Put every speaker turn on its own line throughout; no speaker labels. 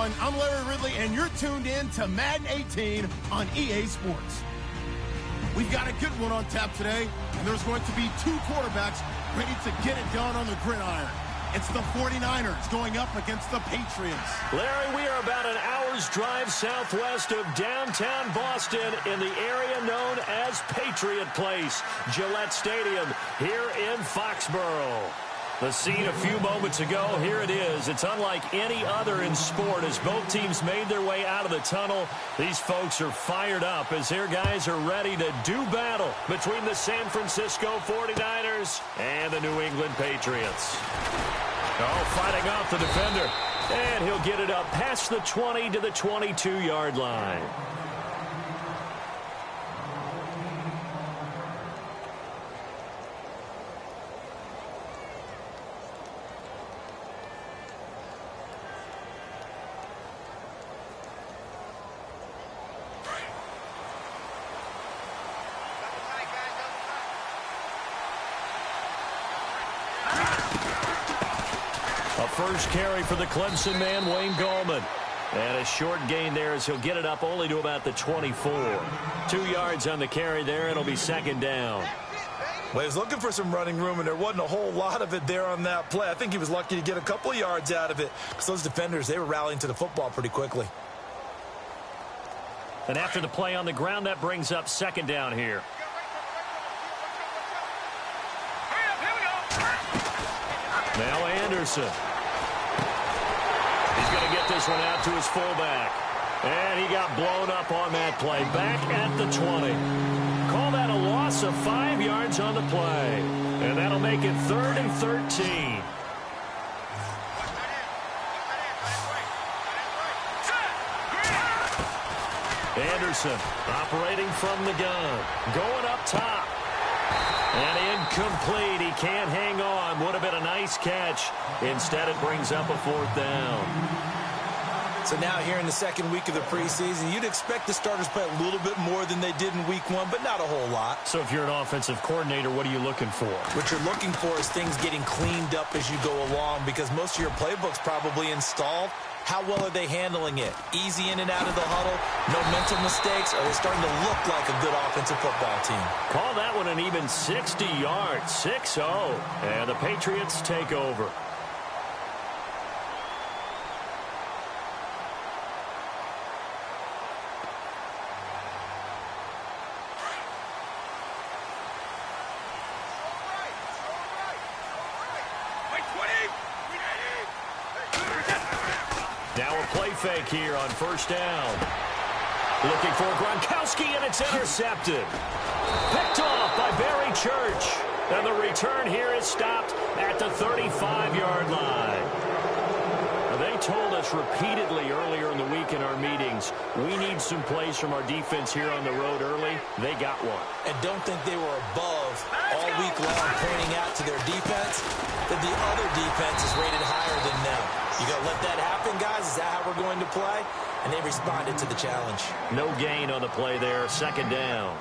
everyone. I'm Larry Ridley, and you're tuned in to Madden 18 on EA Sports. We've got a good one on tap today, and there's going to be two quarterbacks ready to get it done on the gridiron. It's the 49ers going up against the Patriots.
Larry, we are about an hour's drive southwest of downtown Boston in the area known as Patriot Place, Gillette Stadium, here in Foxborough. The scene a few moments ago, here it is. It's unlike any other in sport as both teams made their way out of the tunnel. These folks are fired up as their guys are ready to do battle between the San Francisco 49ers and the New England Patriots. Oh, fighting off the defender. And he'll get it up past the 20 to the 22-yard line. First carry for the Clemson man, Wayne Gallman. And a short gain there as he'll get it up only to about the 24. 2 yards on the carry there. It'll be second down.
Well, he was looking for some running room, and there wasn't a whole lot of it there on that play. I think he was lucky to get a couple of yards out of it because those defenders, they were rallying to the football pretty quickly.
And after the play on the ground, that brings up second down here. Now Anderson. He's going to get this one out to his fullback. And he got blown up on that play. Back at the 20. Call that a loss of 5 yards on the play. And that'll make it 3rd and 13. Anderson operating from the gun. Going up top. And incomplete. He can't hang on. Would have been a nice catch. Instead, it brings up a 4th down.
So now here in the second week of the preseason, you'd expect the starters play a little bit more than they did in week 1, but not a whole lot.
So if you're an offensive coordinator, what are you looking for?
What you're looking for is things getting cleaned up as you go along because most of your playbook's probably installed. How well are they handling it? Easy in and out of the huddle, no mental mistakes, or are they starting to look like a good offensive football team?
Call that one an even 60 yards, 6-0, and the Patriots take over. Now a play fake here on first down. Looking for Gronkowski, and it's intercepted. Picked off by Barry Church. And the return here is stopped at the 35-yard line. Now, they told us repeatedly earlier in the week in our meetings, we need some plays from our defense here on the road early. They got one.
And don't think they were above all week long pointing out to their defense that the other defense is rated higher than them. You going to let that happen, guys? Is that how we're going to play? And they responded to the challenge.
No gain on the play there. Second down.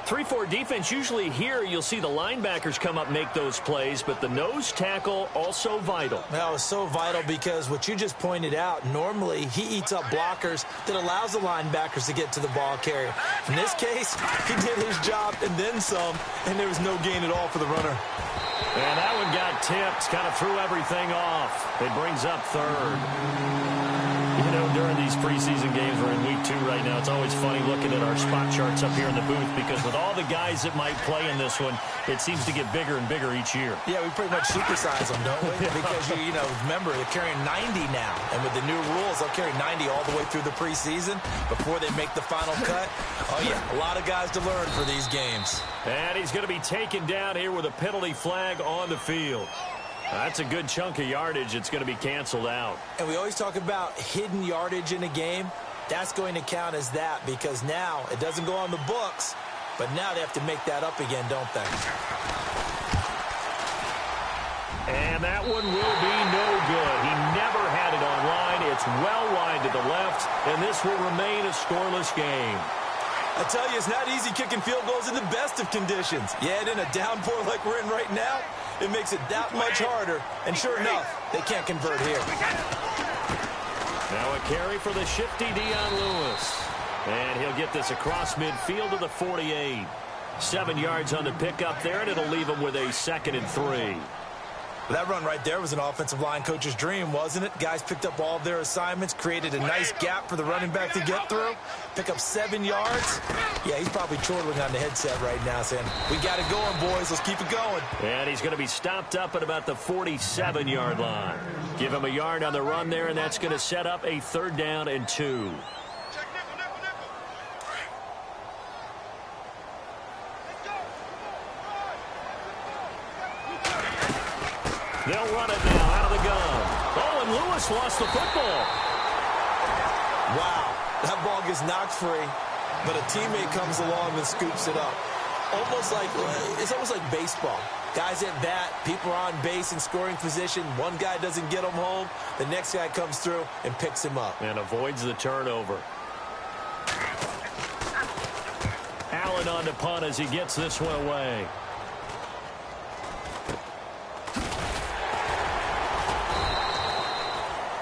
3-4 defense, usually here you'll see the linebackers come up make those plays, but the nose tackle also vital.
Well, it's so vital because what you just pointed out, normally he eats up blockers that allows the linebackers to get to the ball carrier. In this case, he did his job and then some, and there was no gain at all for the runner.
And that one got tipped, kind of threw everything off. It brings up third. You know, during these preseason games, we're in week 2 right now. It's always funny looking at our spot charts up here in the booth because with all the guys that might play in this one, it seems to get bigger and bigger each year.
Yeah, we pretty much supersize them, don't we? Because, you know, remember, they're carrying 90 now. And with the new rules, they'll carry 90 all the way through the preseason before they make the final cut. Oh, yeah, a lot of guys to learn for these games.
And he's going to be taken down here with a penalty flag on the field. That's a good chunk of yardage. It's going to be canceled out.
And we always talk about hidden yardage in a game. That's going to count as that because now it doesn't go on the books, but now they have to make that up again, don't they?
And that one will be no good. He never had it online. It's well wide to the left, and this will remain a scoreless game.
I tell you, it's not easy kicking field goals in the best of conditions. Yet in a downpour like we're in right now, it makes it that much harder. And sure enough, they can't convert here.
Now a carry for the shifty Dion Lewis. And he'll get this across midfield to the 48. 7 yards on the pickup there, and it'll leave him with a 2nd and 3.
That run right there was an offensive line coach's dream, wasn't it? Guys picked up all of their assignments, created a nice gap for the running back to get through, pick up 7 yards. Yeah, he's probably chortling on the headset right now saying, we got it going, boys. Let's keep it going.
And he's going to be stopped up at about the 47-yard line. Give him a yard on the run there, and that's going to set up a 3rd down and 2. They'll run it now out of the gun. Oh, and Lewis lost the football.
Wow, that ball gets knocked free, but a teammate comes along and scoops it up. It's almost like baseball. Guys at bat, people are on base in scoring position. One guy doesn't get him home. The next guy comes through and picks him up.
And avoids the turnover. Allen on to punt as he gets this one away.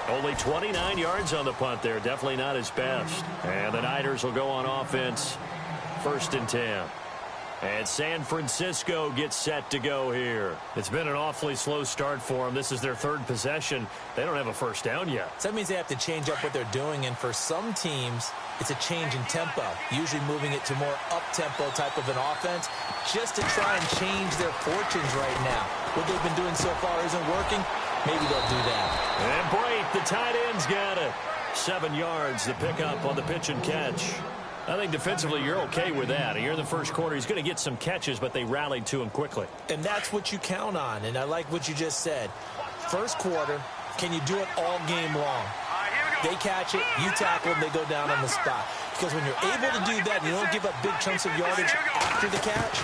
Only 29 yards on the punt there. Definitely not his best. And the Niners will go on offense. 1st and 10. And San Francisco gets set to go here. It's been an awfully slow start for them. This is their 3rd possession. They don't have a 1st down yet.
So that means they have to change up what they're doing. And for some teams, it's a change in tempo. Usually moving it to more up-tempo type of an offense just to try and change their fortunes right now. What they've been doing so far isn't working. Maybe they'll do that.
And Brate, the tight end's got it. 7 yards, the pickup on the pitch and catch. I think defensively you're okay with that. Here in the first quarter, he's going to get some catches, but they rallied to him quickly.
And that's what you count on, and I like what you just said. First quarter, can you do it all game long? They catch it, you tackle them, they go down on the spot. Because when you're able to do that, and you don't give up big chunks of yardage after the catch,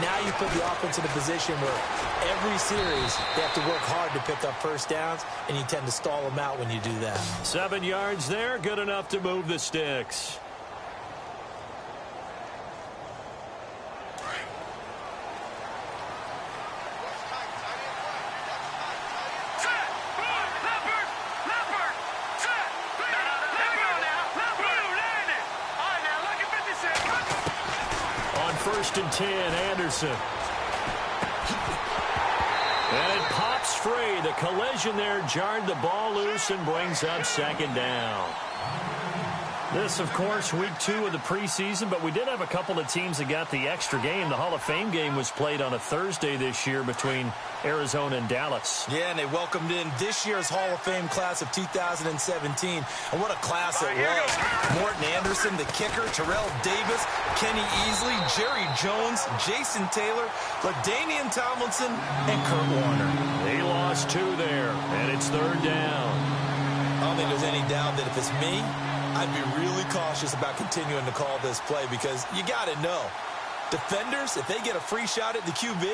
now you put the offense in a position where every series they have to work hard to pick up 1st downs, and you tend to stall them out when you do that.
7 yards there, good enough to move the sticks. On 1st and 10, Anderson. And it pops free. The collision there jarred the ball loose and brings up 2nd down. This, of course, week 2 of the preseason, but we did have a couple of teams that got the extra game. The Hall of Fame game was played on a Thursday this year between Arizona and Dallas.
Yeah, and they welcomed in this year's Hall of Fame class of 2017. And what a class it was. Morton Anderson, the kicker, Terrell Davis, Kenny Easley, Jerry Jones, Jason Taylor, LaDainian Tomlinson, and Kurt Warner.
They lost 2 there, and it's 3rd down.
I don't think there's any doubt that if it's me, I'd be really cautious about continuing to call this play because you got to know, defenders, if they get a free shot at the QB,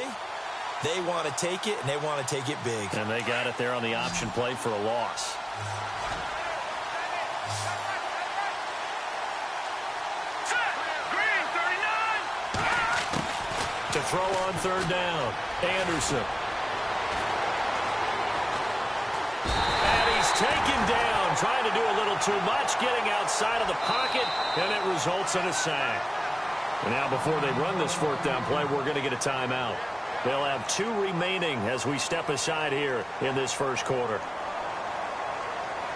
they want to take it, and they want to take it big.
And they got it there on the option play for a loss. To throw on 3rd down, Anderson. And he's taken down, trying to do a little too much, getting outside of the pocket, and it results in a sack. And now before they run this 4th down play, we're going to get a timeout. They'll have 2 remaining as we step aside here in this first quarter.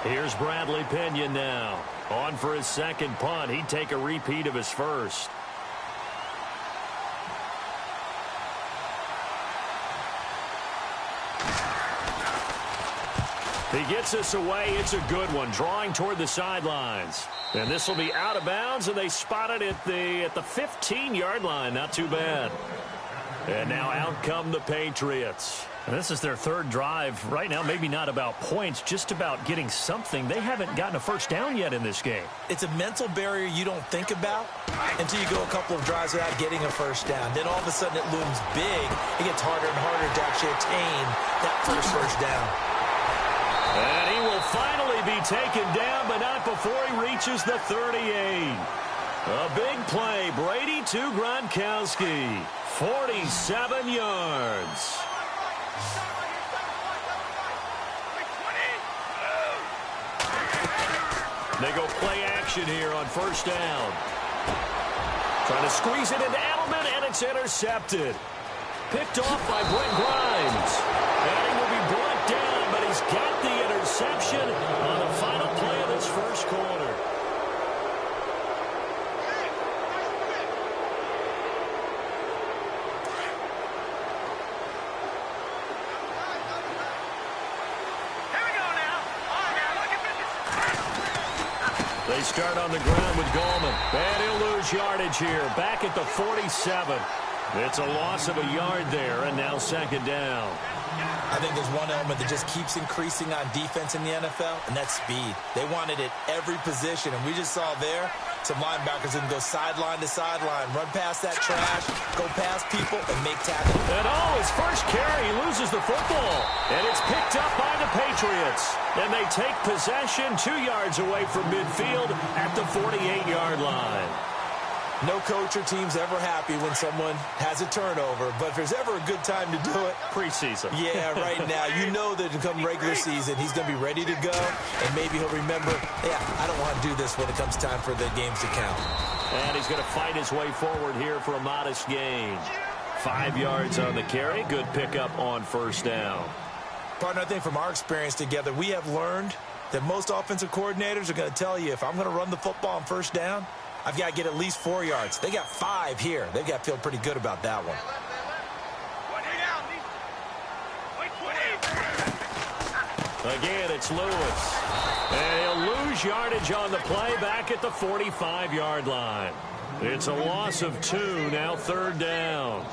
Here's Bradley Pinion now. On for his 2nd punt. He'd take a repeat of his first. He gets us away. It's a good one, drawing toward the sidelines. And this will be out of bounds, and they spot it at the 15-yard line. Not too bad. And now out come the Patriots. And this is their 3rd drive. Right now, maybe not about points, just about getting something. They haven't gotten a 1st down yet in this game.
It's a mental barrier you don't think about until you go a couple of drives without getting a 1st down. Then all of a sudden it looms big. It gets harder and harder to actually attain that first down.
And he will finally be taken down, but not before he reaches the 38. A big play. Brady to Gronkowski. 47 yards. They go play action here on first down. Trying to squeeze it into Edelman, and it's intercepted. Picked off by Brent Grimes. And he will be brought down, but he's got the interception on the final play of this first quarter. They start on the ground with Gallman. And he'll lose yardage here. Back at the 47. It's a loss of a yard there, and now second down.
I think there's one element that just keeps increasing on defense in the NFL, and that's speed. They want it at every position, and we just saw there some linebackers who can go sideline to sideline, run past that trash, go past people, and make tackles.
And his first carry, he loses the football. And it's picked up by the Patriots. And they take possession 2 yards away from midfield at the 48-yard line.
No coach or team's ever happy when someone has a turnover, but if there's ever a good time to do it,
preseason.
Yeah, right now. You know that come regular season, he's going to be ready to go, and maybe he'll remember, yeah, I don't want to do this when it comes time for the games to count.
And he's going to fight his way forward here for a modest gain. 5 yards on the carry. Good pickup on first down.
Partner, I think from our experience together, we have learned that most offensive coordinators are going to tell you, if I'm going to run the football on first down, I've got to get at least 4 yards. They got 5 here. They've got to feel pretty good about that one.
Again, it's Lewis. And he'll lose yardage on the play back at the 45-yard line. It's a loss of 2, now third down.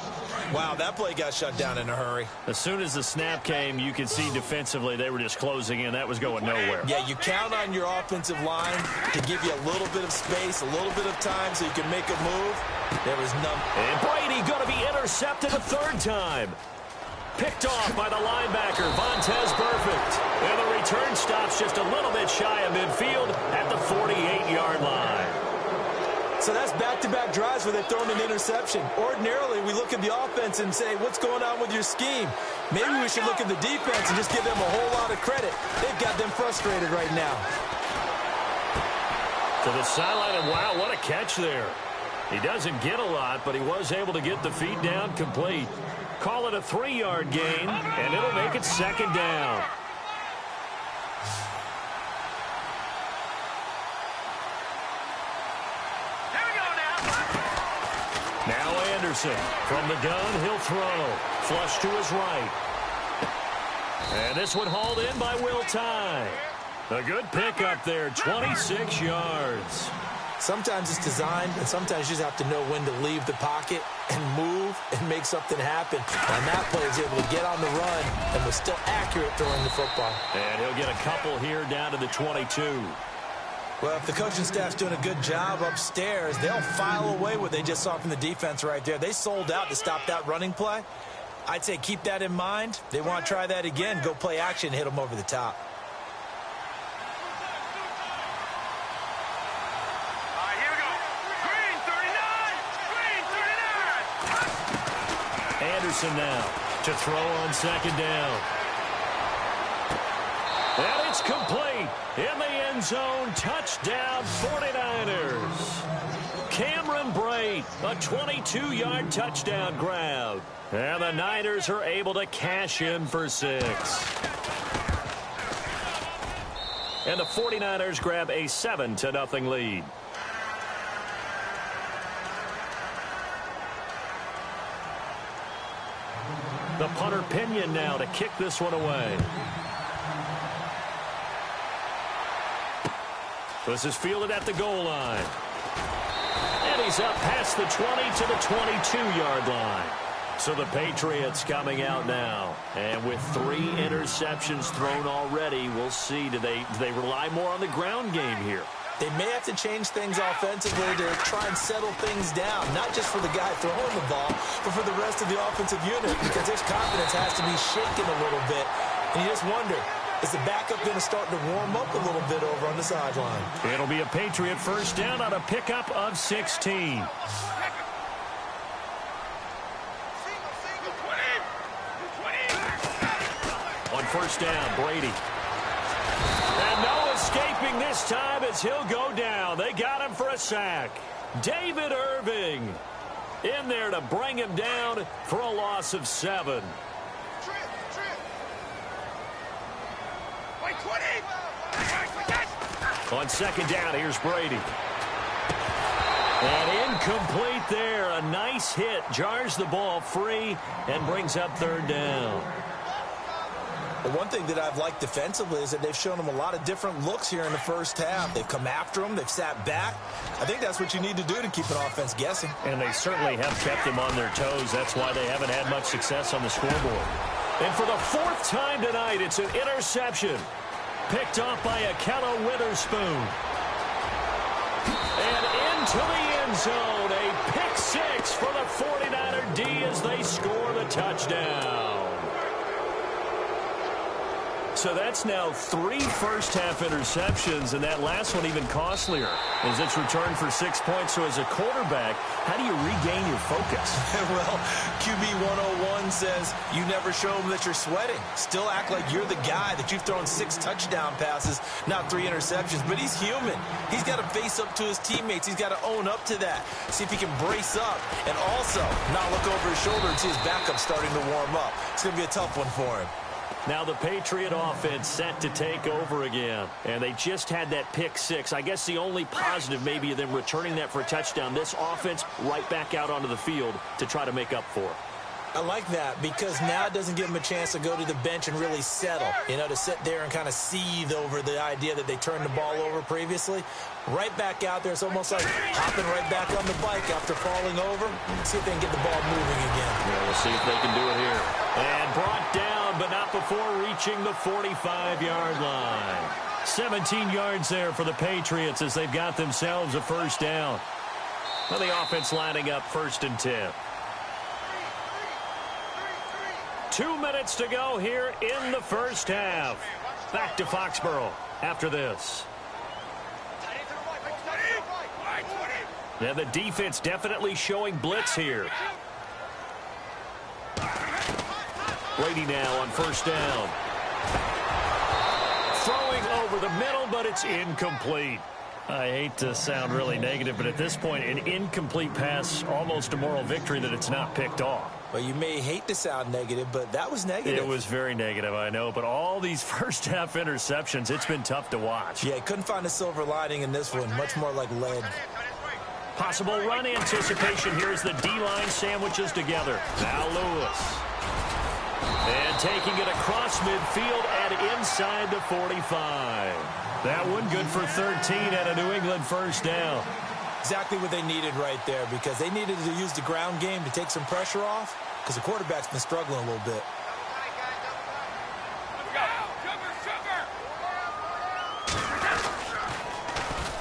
Wow, that play got shut down in a hurry.
As soon as the snap came, you could see defensively they were just closing in. That was going nowhere.
Yeah, you count on your offensive line to give you a little bit of space, a little bit of time so you can make a move. There was none.
And Brady going to be intercepted a third time. Picked off by the linebacker, Vontaze Burfict. And the return stops just a little bit shy of midfield at the 48-yard line.
So that's back-to-back drives where they've thrown an interception. Ordinarily, we look at the offense and say, what's going on with your scheme? Maybe we should look at the defense and just give them a whole lot of credit. They've got them frustrated right now.
To the sideline, and wow, what a catch there. He doesn't get a lot, but he was able to get the feet down complete. Call it a 3-yard gain, and it'll make it second down. Now Anderson from the gun, he'll throw. Flush to his right. And this one hauled in by Will Tye. A good pickup there, 26 yards.
Sometimes it's designed, and sometimes you just have to know when to leave the pocket and move and make something happen. And that player is able to get on the run and was still accurate throwing the football.
And he'll get a couple here down to the 22.
Well, if the coaching staff's doing a good job upstairs, they'll file away what they just saw from the defense right there. They sold out to stop that running play. I'd say keep that in mind. They want to try that again. Go play action, hit them over the top.
Anderson now to throw on second down. And it's complete in the end zone. Touchdown 49ers. Cameron Brate, a 22-yard touchdown grab. And the Niners are able to cash in for 6. And the 49ers grab a 7-0 lead. The punter Pinion now to kick this one away. This is fielded at the goal line. And he's up past the 20 to the 22-yard line. So the Patriots coming out now. And with 3 interceptions thrown already, we'll see. Do they rely more on the ground game here?
They may have to change things offensively to try and settle things down, not just for the guy throwing the ball, but for the rest of the offensive unit, because his confidence has to be shaken a little bit. And you just wonder, is the backup going to start to warm up a little bit over on the sideline?
It'll be a Patriot first down on a pickup of 16. On first down, Brady. And Noah's escaping this time as he'll go down. They got him for a sack. David Irving in there to bring him down for a loss of 7. On second down, here's Brady. And incomplete there. A nice hit. Jars the ball free and brings up third down.
Well, one thing that I've liked defensively is that they've shown him a lot of different looks here in the first half. They've come after him. They've sat back. I think that's what you need to do to keep an offense guessing.
And they certainly have kept them on their toes. That's why they haven't had much success on the scoreboard. And for the 4th time tonight, it's an interception. Picked off by Akello Witherspoon. And into the end zone. A pick 6 for the 49er D as they score the touchdown. So that's now 3 first-half interceptions, and that last one even costlier as it's returned for 6 points. So as a quarterback, how do you regain your focus?
Well, QB01 says you never show them that you're sweating. Still act like you're the guy, that you've thrown 6 touchdown passes, not 3 interceptions. But he's human. He's got to face up to his teammates. He's got to own up to that. See if he can brace up and also not look over his shoulder and see his backup starting to warm up. It's going to be a tough one for him.
Now the Patriot offense set to take over again. And they just had that pick 6. I guess the only positive maybe of them returning that for a touchdown. This offense right back out onto the field to try to make up for it.
I like that because now it doesn't give them a chance to go to the bench and really settle. You know, to sit there and kind of seethe over the idea that they turned the ball over previously. Right back out there. It's almost like hopping right back on the bike after falling over. See if they can get the ball moving again.
Yeah, we'll see if they can do it here. And brought down, but not before reaching the 45-yard line. 17 yards there for the Patriots as they've got themselves a first down. Well, the offense lining up 1st and 10. 2 minutes to go here in the first half. Back to Foxborough after this. And the defense definitely showing blitz here. Brady now on first down. Throwing over the middle, but it's incomplete. I hate to sound really negative, but at this point, an incomplete pass, almost a moral victory that it's not picked off.
Well, you may hate to sound negative, but that was negative.
It was very negative, I know. But all these first-half interceptions, it's been tough to watch.
Yeah, couldn't find a silver lining in this one. Much more like lead.
Possible run anticipation. Here's the D-line sandwiches together. Now Lewis. And taking it across midfield and inside the 45. That one good for 13 at a New England first down.
Exactly what they needed right there because they needed to use the ground game to take some pressure off because the quarterback's been struggling a little bit.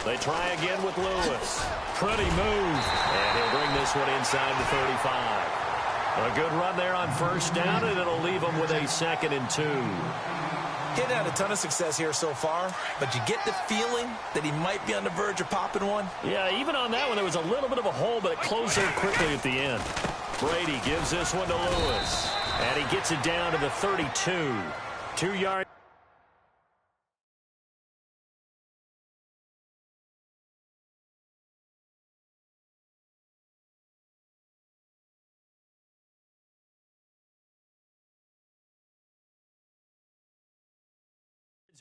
They try again with Lewis. Pretty move. And he'll bring this one inside the 35. A good run there on first down, and it'll leave them with a 2nd and 2.
He hadn't had a ton of success here so far, but you get the feeling that he might be on the verge of popping one.
Yeah, even on that one, there was a little bit of a hole, but it closed there quickly at the end. Brady gives this one to Lewis, and he gets it down to the 32. 2 yards.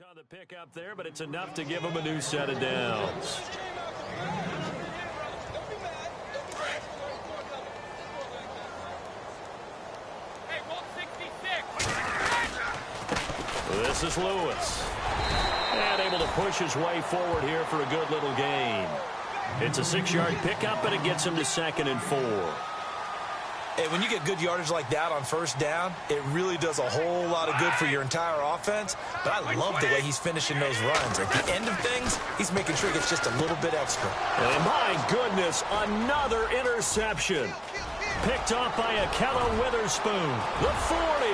On the pick up there, but it's enough to give them a new set of downs. This is Lewis. And able to push his way forward here for a good little gain. It's a 6-yard pickup, and it gets him to 2nd and 4.
Hey, when you get good yardage like that on first down, it really does a whole lot of good for your entire offense. But I love the way he's finishing those runs. At the end of things, he's making sure he gets just a little bit extra.
And my goodness, another interception. Picked off by Akello Witherspoon. The 40,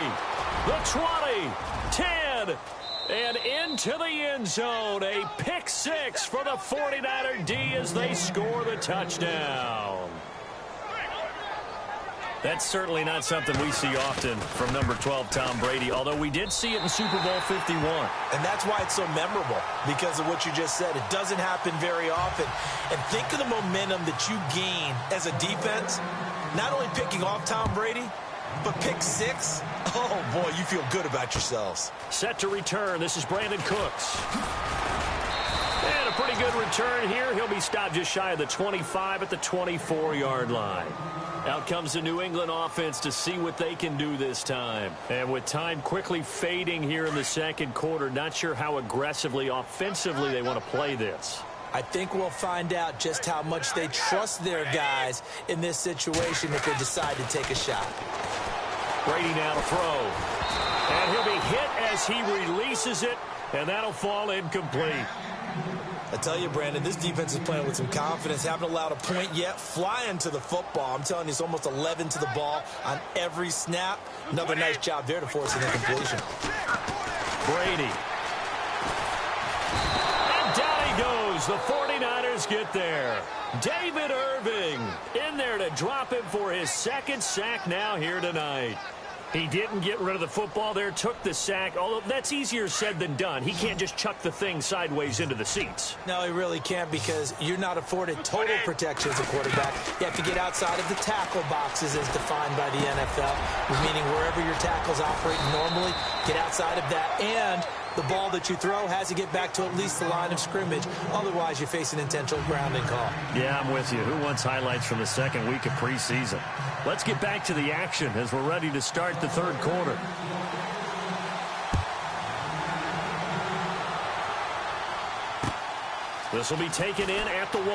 the 20, 10, and into the end zone. A pick 6 for the 49er D as they score the touchdown. That's certainly not something we see often from number 12, Tom Brady, although we did see it in Super Bowl 51.
And that's why it's so memorable, because of what you just said. It doesn't happen very often. And think of the momentum that you gain as a defense, not only picking off Tom Brady, but pick 6. Oh, boy, you feel good about yourselves.
Set to return. This is Brandon Cooks. And a pretty good return here. He'll be stopped just shy of the 25 at the 24-yard line. Out comes the New England offense to see what they can do this time. And with time quickly fading here in the second quarter, not sure how aggressively, offensively they want to play this.
I think we'll find out just how much they trust their guys in this situation if they decide to take a shot.
Brady now to throw. And he'll be hit as he releases it, and that'll fall incomplete.
I tell you, Brandon, this defense is playing with some confidence. Haven't allowed a point yet. Flying to the football. I'm telling you, it's almost 11 to the ball on every snap. Another nice job there to force an incompletion.
Brady. And down he goes. The 49ers get there. David Irving in there to drop him for his second sack now here tonight. He didn't get rid of the football there, took the sack, although that's easier said than done. He can't just chuck the thing sideways into the seats.
No, he really can't, because you're not afforded total protection as a quarterback. You have to get outside of the tackle boxes as defined by the NFL, meaning wherever your tackles operate normally, get outside of that, and the ball that you throw has to get back to at least the line of scrimmage. Otherwise, you face an intentional grounding call.
Yeah, I'm with you. Who wants highlights from the second week of preseason? Let's get back to the action as we're ready to start the third quarter. This will be taken in at the 1.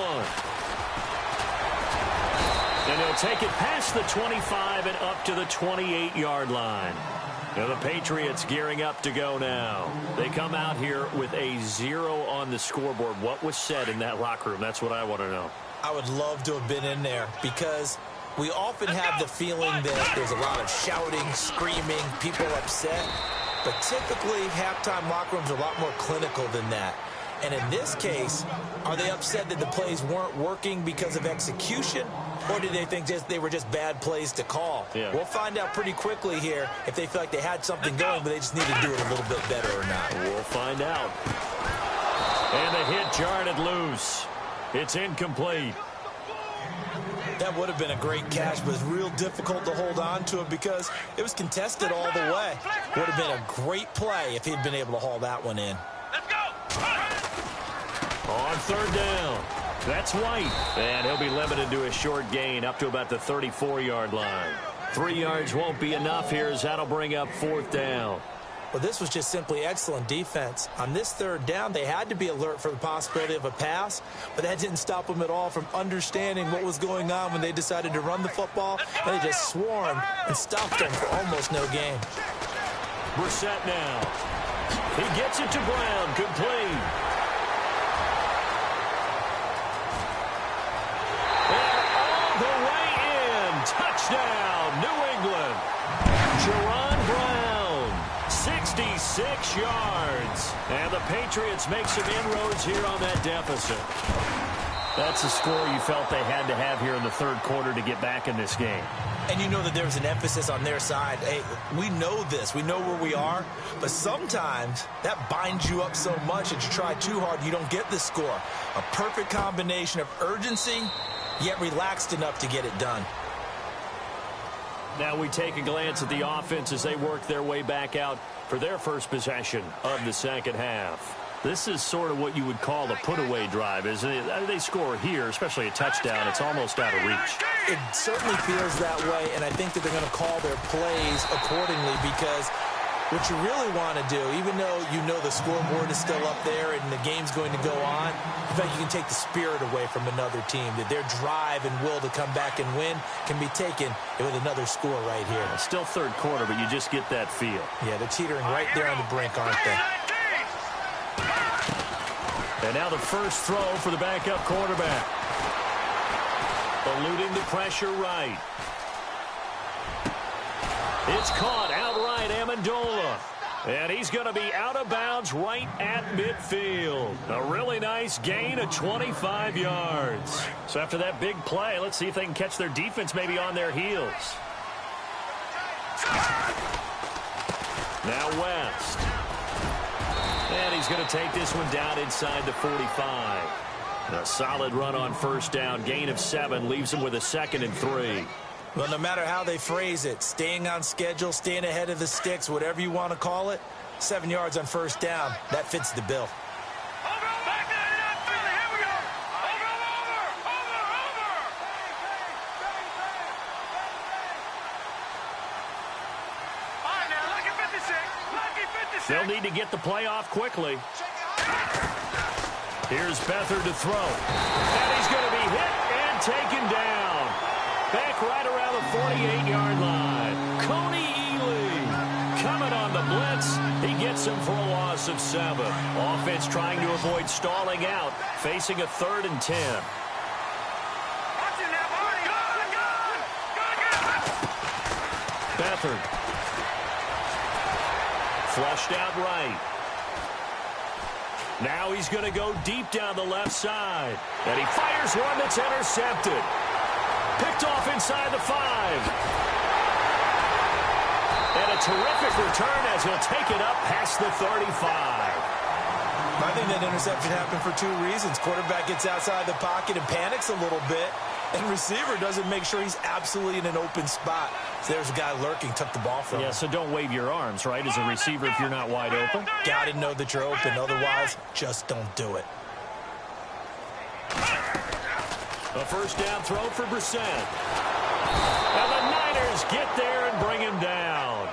And they'll take it past the 25 and up to the 28-yard line. Now the Patriots gearing up to go now. They come out here with a 0 on the scoreboard. What was said in that locker room? That's what I want to know.
I would love to have been in there, because we often have the feeling that there's a lot of shouting, screaming, people upset. But typically, halftime locker rooms are a lot more clinical than that. And in this case, are they upset that the plays weren't working because of execution? Or did they think they were just bad plays to call?
Yeah.
We'll find out pretty quickly here if they feel like they had something going, but they just need to do it a little bit better or not.
We'll find out. And the hit jarred it loose. It's incomplete.
That would have been a great catch, but it's real difficult to hold on to it because it was contested all the way. Would have been a great play if he'd been able to haul that one in.
Let's go!
On third down. That's White. And he'll be limited to a short gain up to about the 34-yard line. 3 yards won't be enough here, as that'll bring up fourth down.
Well, this was just simply excellent defense. On this third down, they had to be alert for the possibility of a pass, but that didn't stop them at all from understanding what was going on when they decided to run the football, and they just swarmed and stopped them for almost no gain.
Brissett now. He gets it to Brown, complete. And all the way in. Touchdown, New England. Jerron Brown, 66 yards. And the Patriots make some inroads here on that deficit. That's a score you felt they had to have here in the third quarter to get back in this game.
And you know that there's an emphasis on their side. Hey, we know this. We know where we are. But sometimes that binds you up so much that you try too hard, you don't get the score. A perfect combination of urgency, yet relaxed enough to get it done.
Now we take a glance at the offense as they work their way back out for their first possession of the second half. This is sort of what you would call a put-away drive, isn't it? They score here, especially a touchdown. It's almost out of reach.
It certainly feels that way, and I think that they're going to call their plays accordingly, because what you really want to do, even though you know the scoreboard is still up there and the game's going to go on, in fact, you can take the spirit away from another team, that their drive and will to come back and win can be taken with another score right here.
It's still third quarter, but you just get that feel.
Yeah, they're teetering right there on the brink, aren't they?
And now the first throw for the backup quarterback. Eluding the pressure right. It's caught outright, Amendola. And he's going to be out of bounds right at midfield. A really nice gain of 25 yards. So after that big play, let's see if they can catch their defense maybe on their heels. Now West. And he's going to take this one down inside the 45. A solid run on first down. Gain of 7 leaves him with a 2nd and 3.
Well, no matter how they phrase it, staying on schedule, staying ahead of the sticks, whatever you want to call it, 7 yards on first down, that fits the bill.
They'll need to get the play off quickly. Here's Beathard to throw. And he's going to be hit and taken down. Back right around the 48-yard line. Coney Ely coming on the blitz. He gets him for a loss of 7. Offense trying to avoid stalling out, facing a 3rd and 10. Beathard. Flushed out right. Now he's going to go deep down the left side. And he fires one that's intercepted. Picked off inside the 5. And a terrific return as he'll take it up past the 35.
I think that interception happened for 2 reasons. Quarterback gets outside the pocket and panics a little bit. And receiver doesn't make sure he's absolutely in an open spot. So there's a guy lurking, took the ball from him.
Yeah, so don't wave your arms, right, as a receiver if you're not wide open.
Got to know that you're open. Otherwise, just don't do it.
A first down throw for Brissett. And the Niners get there and bring him down.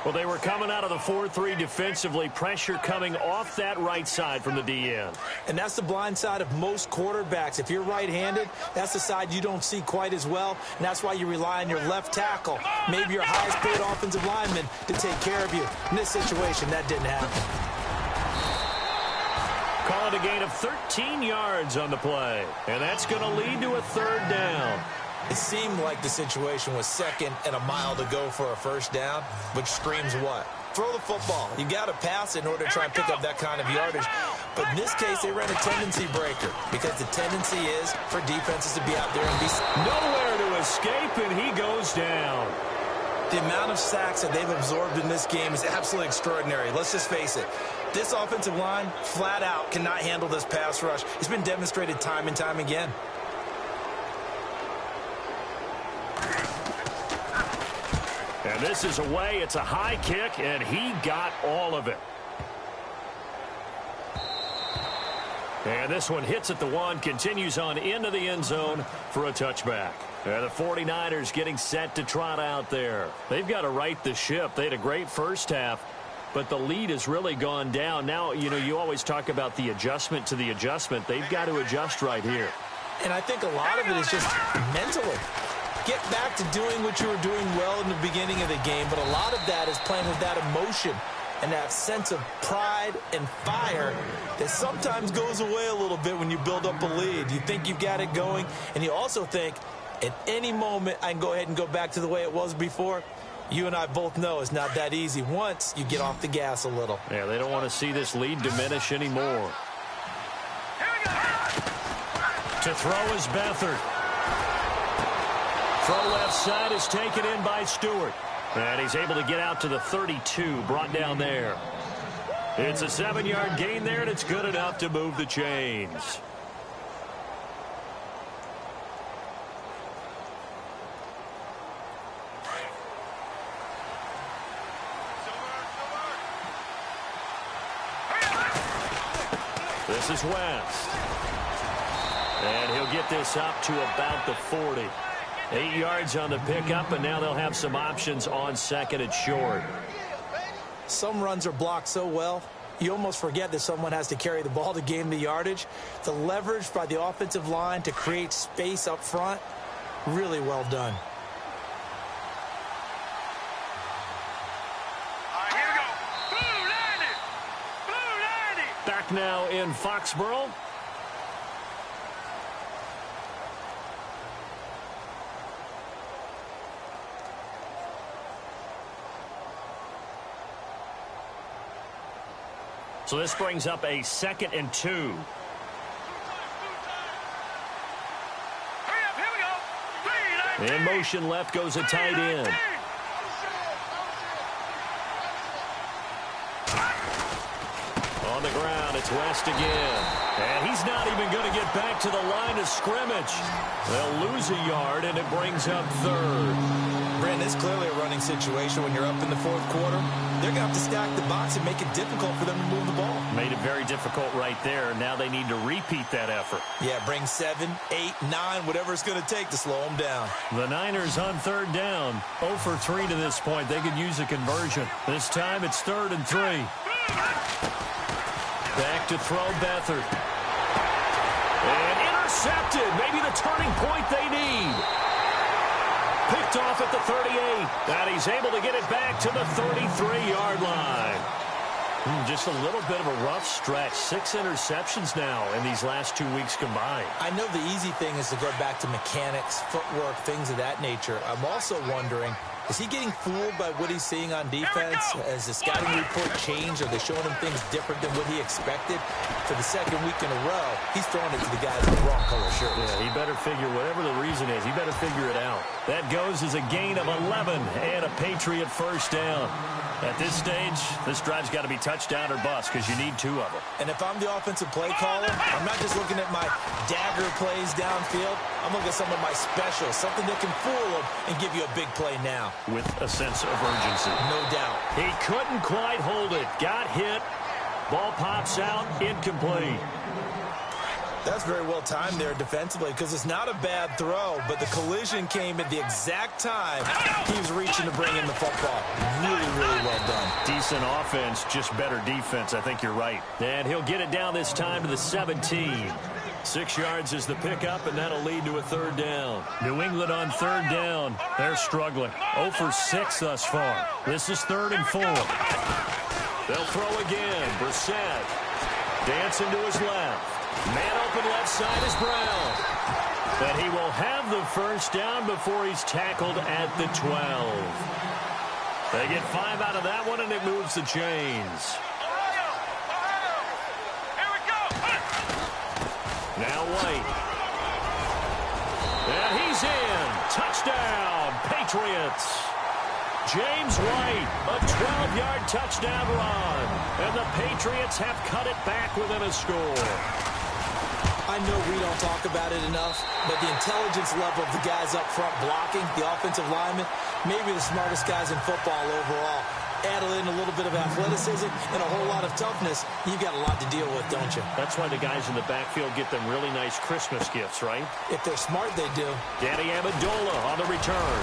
Well, they were coming out of the 4-3 defensively. Pressure coming off that right side from the DN.
And that's the blind side of most quarterbacks. If you're right-handed, that's the side you don't see quite as well. And that's why you rely on your left tackle, maybe your highest-paid offensive lineman, to take care of you. In this situation, that didn't happen.
Call it a gain of 13 yards on the play. And that's going to lead to a 3rd down.
It seemed like the situation was 2nd and a mile to go for a first down, which screams what? Throw the football. You got to pass in order to try and pick up that kind of yardage. But in this case, they ran a tendency breaker because the tendency is for defenses to be out there and be
nowhere to escape, and he goes down.
The amount of sacks that they've absorbed in this game is absolutely extraordinary. Let's just face it. This offensive line, flat out, cannot handle this pass rush. It's been demonstrated time and time again.
And this is away. It's a high kick, and he got all of it. And this one hits at the 1, continues on into the end zone for a touchback. And the 49ers getting set to trot out there. They've got to right the ship. They had a great first half, but the lead has really gone down. Now, you know, you always talk about the adjustment to the adjustment. They've got to adjust right here.
And I think a lot of it is just mentally. Get back to doing what you were doing well in the beginning of the game, but a lot of that is playing with that emotion and that sense of pride and fire that sometimes goes away a little bit when you build up a lead. You think you've got it going, and you also think at any moment I can go ahead and go back to the way it was before. You and I both know it's not that easy once you get off the gas a little.
Yeah, they don't want to see this lead diminish anymore. To throw is Beathard. Throw left side is taken in by Stewart. And he's able to get out to the 32, brought down there. It's a 7-yard gain there, and it's good enough to move the chains. This is West. And he'll get this up to about the 40. 8 yards on the pickup, and now they'll have some options on 2nd and short.
Some runs are blocked so well, you almost forget that someone has to carry the ball to gain the yardage. The leverage by the offensive line to create space up front, really well done.
Here we go. Blue 90. Blue 90.
Back now in Foxborough. So this brings up a 2nd and 2.
Hurry up, here we go.
In motion left goes a tight end. ground. It's West again. And he's not even going to get back to the line of scrimmage. They'll lose a yard, and it brings up third.
Brandon, it's clearly a running situation when you're up in the fourth quarter. They're going to have to stack the box and make it difficult for them to move the ball.
Made it very difficult right there. Now they need to repeat that effort.
Yeah, bring 7, 8, 9, whatever it's going to take to slow them down.
The Niners on third down. 0 for 3 to this point. They could use a conversion. This time it's 3rd and 3. Back to throw Beathard. And intercepted. Maybe the turning point they need. Picked off at the 38. And he's able to get it back to the 33-yard line. Just a little bit of a rough stretch. 6 interceptions now in these last 2 weeks combined.
I know the easy thing is to go back to mechanics, footwork, things of that nature. I'm also wondering, is he getting fooled by what he's seeing on defense? Has the scouting report changed? Are they showing him things different than what he expected? For the second week in a row, he's throwing it to the guys in the wrong color shirts.
Yeah, he better figure, whatever the reason is, he better figure it out. That goes as a gain of 11 and a Patriot first down. At this stage, this drive's got to be touchdown or bust because you need 2 of them.
And if I'm the offensive play caller, I'm not just looking at my dagger plays downfield. I'm looking at some of my specials, something that can fool them and give you a big play now.
With a sense of urgency.
No doubt.
He couldn't quite hold it. Got hit. Ball pops out. Incomplete.
That's very well timed there defensively because it's not a bad throw, but the collision came at the exact time he was reaching to bring in the football. Really, really well done.
Decent offense, just better defense. I think you're right. And he'll get it down this time to the 17. 6 yards is the pickup, and that'll lead to a 3rd down. New England on 3rd down. They're struggling. 0 for 6 thus far. This is 3rd and 4. They'll throw again. Brissett dancing to his left. Man open left side is Brown. But he will have the first down before he's tackled at the 12. They get 5 out of that one, and it moves the chains. Now White. And he's in. Touchdown, Patriots. James White, a 12-yard touchdown run. And the Patriots have cut it back within a score.
I know we don't talk about it enough, but the intelligence level of the guys up front blocking, the offensive linemen, maybe the smartest guys in football overall. Add in a little bit of athleticism and a whole lot of toughness, you've got a lot to deal with, don't you?
That's why the guys in the backfield get them really nice Christmas gifts, right?
If they're smart, they do.
Danny Amendola on the return.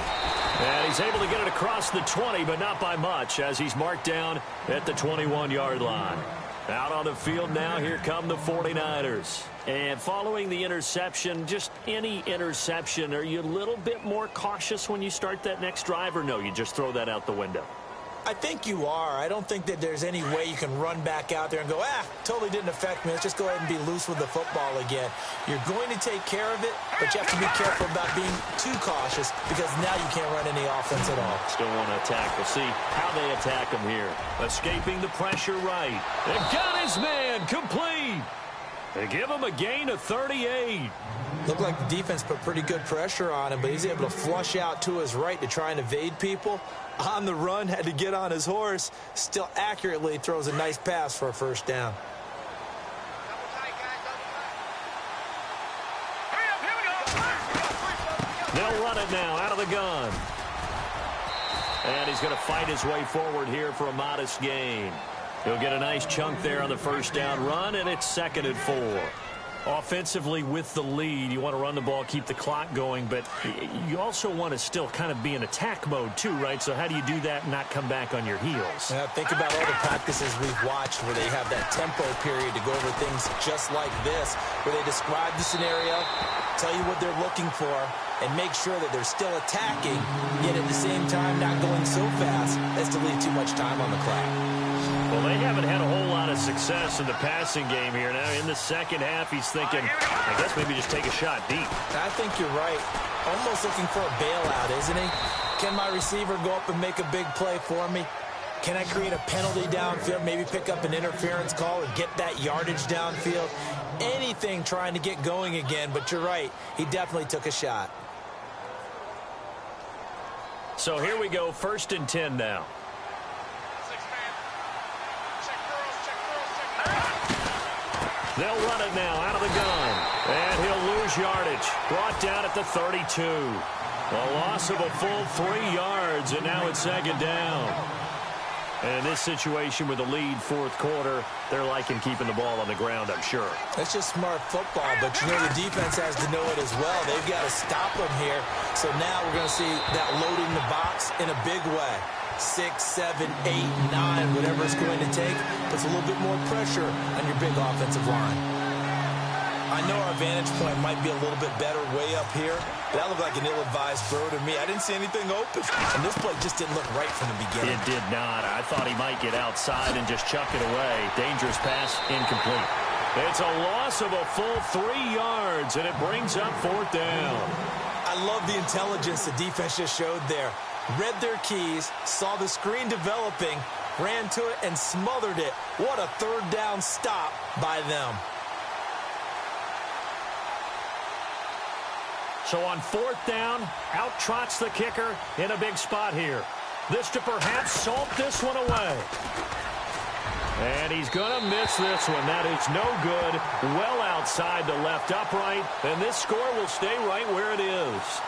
And he's able to get it across the 20, but not by much, as he's marked down at the 21-yard line. Out on the field now, here come the 49ers. And following the interception, just any interception, are you a little bit more cautious when you start that next drive, or no, you just throw that out the window?
I think you are. I don't think that there's any way you can run back out there and go, totally didn't affect me. Let's just go ahead and be loose with the football again. You're going to take care of it, but you have to be careful about being too cautious because now you can't run any offense at all.
Still want to attack. We'll see how they attack him here. Escaping the pressure right. They got his man complete. They give him a gain of 38.
Looked like the defense put pretty good pressure on him, but he's able to flush out to his right to try and evade people. On the run, had to get on his horse. Still accurately throws a nice pass for a first down.
They'll run it now out of the gun. And he's going to fight his way forward here for a modest gain. He'll get a nice chunk there on the first down run, and it's 2nd and 4. Offensively with the lead, you want to run the ball, keep the clock going, but you also want to still kind of be in attack mode too, right? So how do you do that and not come back on your heels?
Yeah, think about all the practices we've watched where they have that tempo period to go over things just like this, where they describe the scenario, tell you what they're looking for, and make sure that they're still attacking, yet at the same time not going so fast as to leave too much time on the clock.
Well, they haven't had a whole lot of success in the passing game here. Now, in the second half, he's thinking, I guess maybe just take a shot deep.
I think you're right. Almost looking for a bailout, isn't he? Can my receiver go up and make a big play for me? Can I create a penalty downfield, maybe pick up an interference call and get that yardage downfield? Anything trying to get going again, but you're right. He definitely took a shot.
So here we go, 1st and 10 now. They'll run it now out of the gun. And he'll lose yardage. Brought down at the 32. A loss of a full 3 yards, and now it's second down. And in this situation with the lead fourth quarter, they're liking keeping the ball on the ground, I'm sure.
That's just smart football, but you know the defense has to know it as well. They've got to stop them here. So now we're going to see that loading the box in a big way. 6, 7, 8, 9, whatever it's going to take, puts a little bit more pressure on your big offensive line. I know our vantage point might be a little bit better way up here, but that looked like an ill-advised throw to me. I didn't see anything open, and this play just didn't look right from the beginning.
It did not. I thought he might get outside and just chuck it away. Dangerous pass, incomplete. It's a loss of a full 3 yards, and it brings up fourth down.
I love the intelligence the defense just showed there. Read their keys, saw the screen developing, ran to it, and smothered it. What a third down stop by them.
So on fourth down, out trots the kicker in a big spot here. This to perhaps salt this one away. And he's going to miss this one. That is no good. Well outside the left upright. And this score will stay right where it is.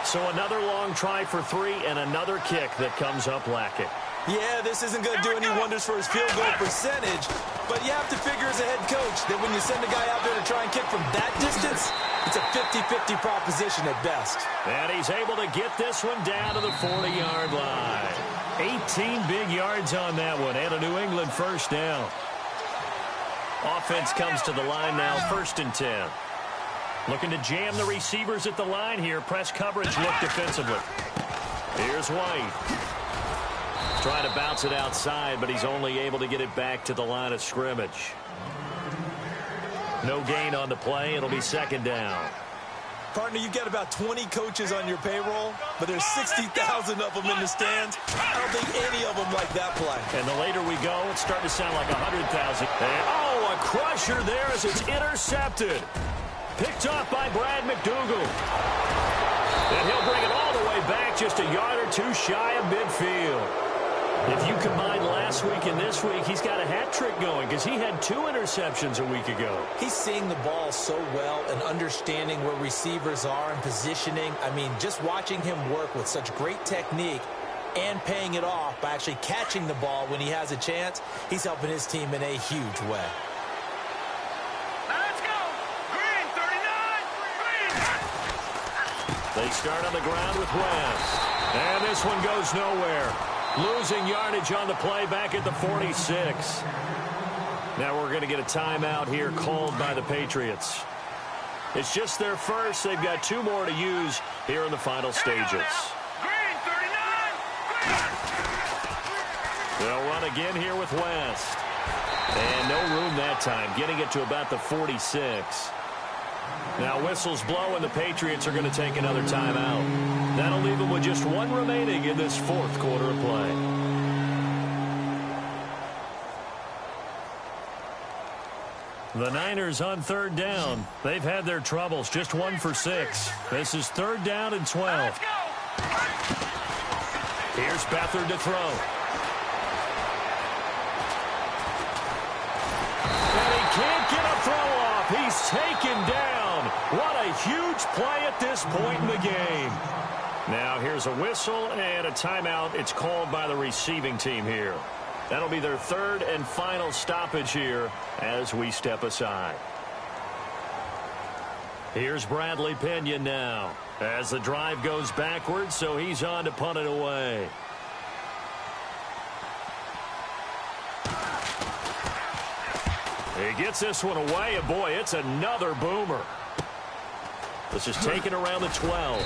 So another long try for 3 and another kick that comes up lacking.
Yeah, this isn't going to do any wonders for his field goal percentage, but you have to figure as a head coach that when you send a guy out there to try and kick from that distance, it's a 50-50 proposition at best.
And he's able to get this one down to the 40-yard line. 18 big yards on that one, and a New England first down. Offense comes to the line now, 1st and 10. Looking to jam the receivers at the line here. Press coverage look defensively. Here's White. Trying to bounce it outside, but he's only able to get it back to the line of scrimmage. No gain on the play. It'll be second down.
Partner, you've got about 20 coaches on your payroll, but there's 60,000 of them in the stands. I don't think any of them like that play.
And the later we go, it's starting to sound like 100,000. Oh, a crusher there as it's intercepted. Picked off by Brad McDougal. And he'll bring it all the way back just a yard or two shy of midfield. If you combine last week and this week, he's got a hat trick going because he had 2 interceptions a week ago.
He's seeing the ball so well and understanding where receivers are and positioning. I mean, just watching him work with such great technique and paying it off by actually catching the ball when he has a chance, he's helping his team in a huge way.
Let's go! Green, 39! Green!
They start on the ground with West. And this one goes nowhere. Losing yardage on the play back at the 46. Now we're going to get a timeout here called by the Patriots. It's just their first. They've got 2 more to use here in the final stages.
Green, 39!
They'll run again here with West. And no room that time, getting it to about the 46. Now whistles blow and the Patriots are going to take another timeout. That'll leave them with just 1 remaining in this fourth quarter of play. The Niners on third down. They've had their troubles, just 1 for 6. This is 3rd down and 12. Here's Beathard to throw. And he can't get a throw off. He's taken down. What a huge play at this point in the game. Now here's a whistle and a timeout. It's called by the receiving team here. That'll be their 3rd and final stoppage here as we step aside. Here's Bradley Pinion now as the drive goes backwards, so he's on to punt it away. He gets this one away, and boy, it's another boomer. This is taken around the 12.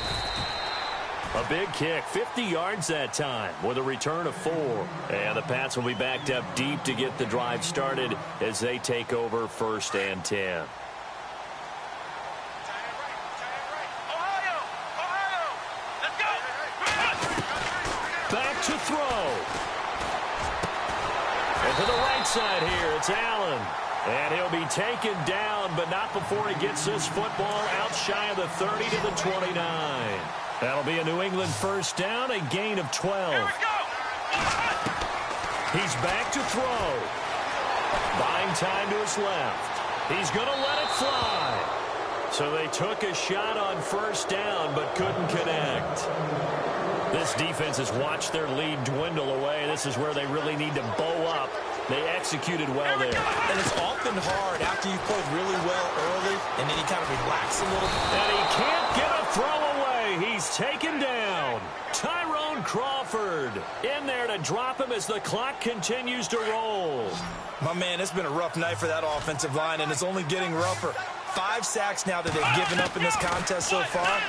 A big kick, 50 yards that time with a return of 4. And the Pats will be backed up deep to get the drive started as they take over 1st and 10. Back to throw. And to the right side here, it's Allen. And he'll be taken down, but not before he gets this football out shy of the 30 to the 29. That'll be a New England first down, a gain of 12. He's back to throw. Buying time to his left. He's going to let it fly. So they took a shot on first down but couldn't connect. This defense has watched their lead dwindle away. This is where they really need to bow up. They executed well there.
And it's often hard after you've played really well early, and then you kind of relax a little.
And he can't get a throw away. He's taken down. Tyrone Crawford in there to drop him as the clock continues to roll.
My man, it's been a rough night for that offensive line, and it's only getting rougher. 5 sacks now that they've given up in this contest so far.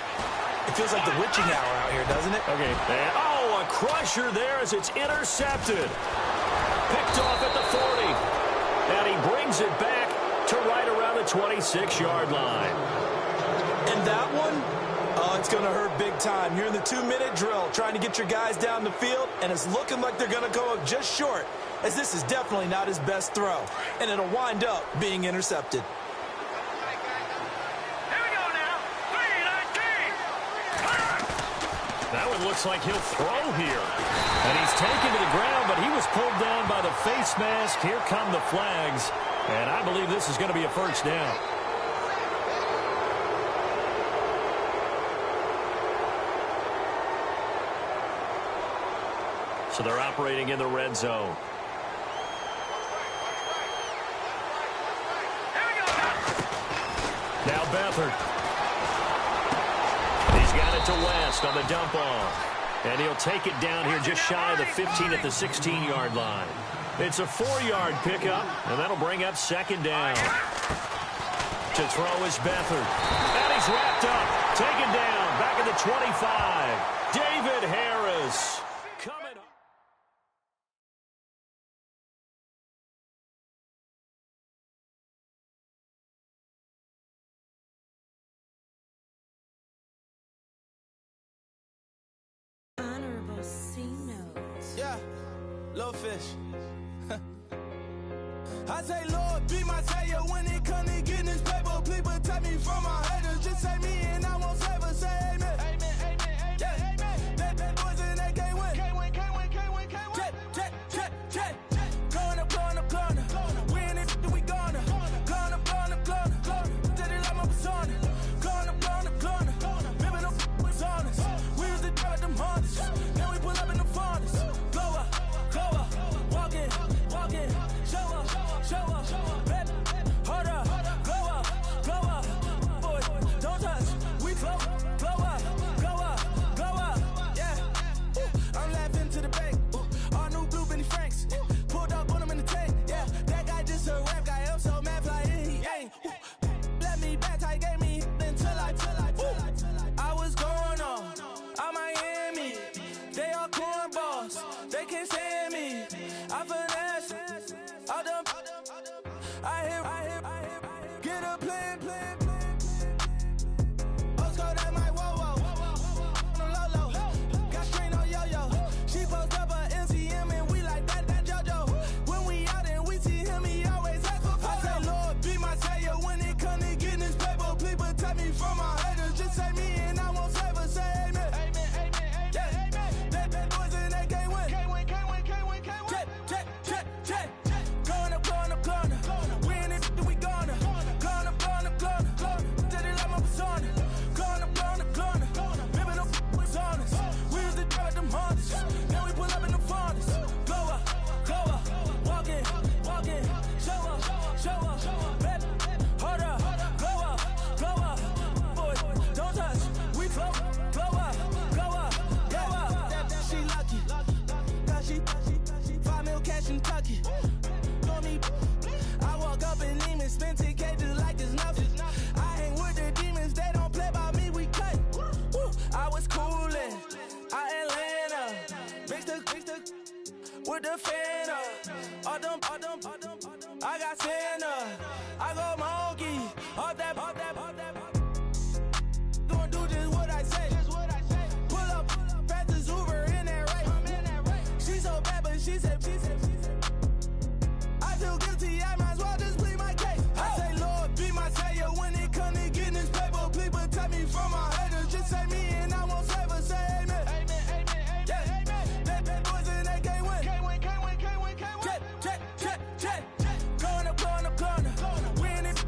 It feels like the witching hour out here, doesn't it?
Okay. And, oh, a crusher there as it's intercepted. Picked off at the 40. And he brings it back to right around the 26-yard line.
And that one, oh, it's going to hurt big time. You're in the 2-minute drill trying to get your guys down the field, and it's looking like they're going to go up just short, as this is definitely not his best throw. And it'll wind up being intercepted.
That one looks like he'll throw here. And he's taken to the ground, but he was pulled down by the face mask. Here come the flags. And I believe this is going to be a first down. So they're operating in the red zone. Now Beathard. He's got it to West on the dump off. And he'll take it down here just shy of the 15 at the 16-yard line. It's a 4-yard pickup, and that'll bring up second down. To throw is Beathard. And he's wrapped up. Taken down. Back at the 25. David Harris. Coming up.
Yeah, little fish. I say, Lord, be my savior when it comes to getting this paper. Please protect me from my haters. Just say me and I won't save her. Say amen. Amen, amen, amen. Yeah, amen. Bad boys and they can't win. Can't win, can't win, can't win, can't win. Check. Going up. We in it, we gonna. Going up. Did it like my persona. Going up. Ripping up was honest. We was the drug them hardest. Then we pull up in the furnace. Glow up. Walk in. Show up. Bet. Hold up. Glow up. Boy, don't touch. We glow up. Yeah. I'm laughing to the bank. All new blue Benny Franks. Pulled up on him in the tank. Yeah. That guy just a rap guy. I'm so mad fly in. He ain't. Let me back. I gave me until I was going on. I'm Miami. They all cornballs. They can't stand me. I finesse. All them. I hear. Get a plan. Postcode at my whoa. On the low. Got strain on yo-yo. She post up a MCM and we like that JoJo. When we out and we see him, he always ask for photo. I say, Lord, be my savior when it comes to getting this paper. Please protect me from my haters. Just say me and I won't save her. Say amen. Amen. Yeah. Bad boys and they can't win. Can't win. Check. Going up. We in it, we gonna. Going up. Did it like my persona. Going up. Ripping up was honest. We was the drug them hardest. Then we pull up in the furnace. Glow up. Walk in. Show up. Bet. Hold up. Glow up. Boy, don't touch. We glow up. She lucky. Cause she 5 mil cash in Kentucky. Call me. I walk up in demons, spend 10K just like it's nothing. I hang with the demons, they don't play by me, we cut. I was coolin', Atlanta. Mixed with the fan all them. I got Santa, I go monkey. All that. Gonna do just what I say. Pull up, pass the Uber in that race. She so bad, but she said. I feel guilty, I might as well just plead my case. I say, Lord, be my savior when it comes to getting this paper. Please protect me from my haters. Just say me and I won't save her. Say amen. Amen. Yeah. Bad boys and they can't win. Can't win. Check. Going up. We in it,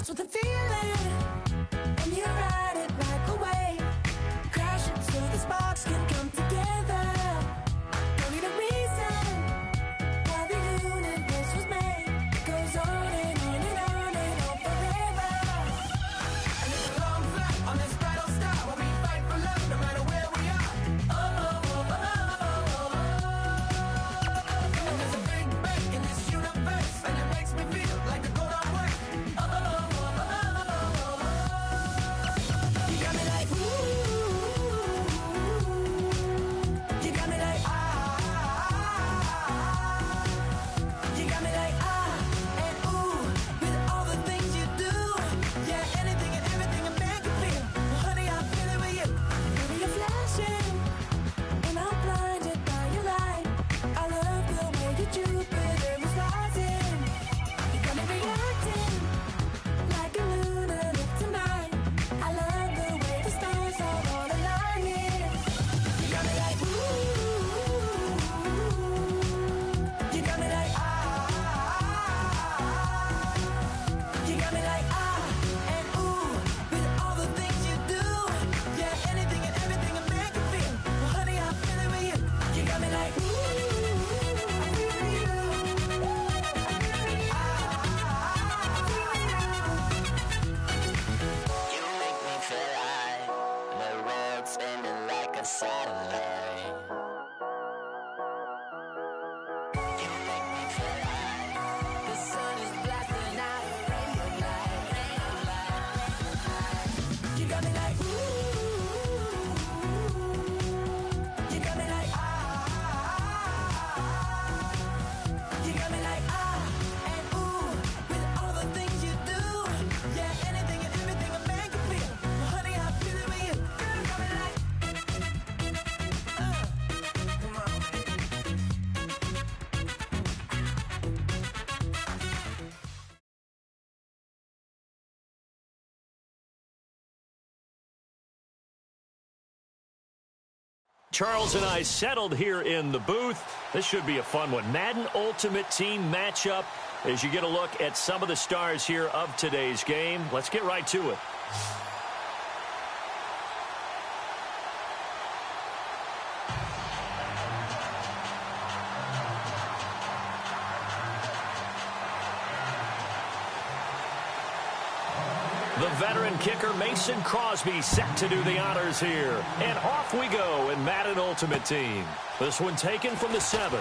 lost with the feeling, and you ride it like a wave, crashing so the sparks can come together. Don't need a reason why the universe was made. It goes on and on and on and on forever. And it's a long flight on this battle star where we fight for love no matter where we are. And there's a big break in this universe, and it makes me feel like the gold I work. You got me like ooh, you got me like you got me like and ooh, with all the things you do, yeah, anything and everything a man can feel. Well, honey, I feel it with you. Baby, you're flashing, and I'm blinded by your light. I love the way you Jupiter is rising. You got me reacting like a lunatic tonight. I love the way the stars are all aligning. You got me like ooh, you got me like you got me like and ooh, with all the things you do, yeah, anything and everything a man can feel. Well, honey, I feel it with you. You got me like ooh, I feel it with you.
You make me feel like the world's spinning like a satellite. You make me feel like
The sun is blasting out a rainbow light, rainbow light. You got me like ooh, you got me like you got me like and ooh, with all the things you do, yeah, anything and everything a man can feel. Well, honey, I feel it with you. You got me like come on.
Charles and I settled here in the booth. This should be a fun one. Madden Ultimate Team matchup as you get a look at some of the stars here of today's game. Let's get right to it. The veteran kicker Mason Crosby set to do the honors here. And off we go in Madden Ultimate Team. This one taken from the 7.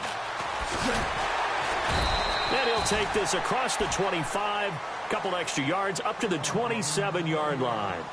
And he'll take this across the 25. Couple extra yards up to the 27-yard line.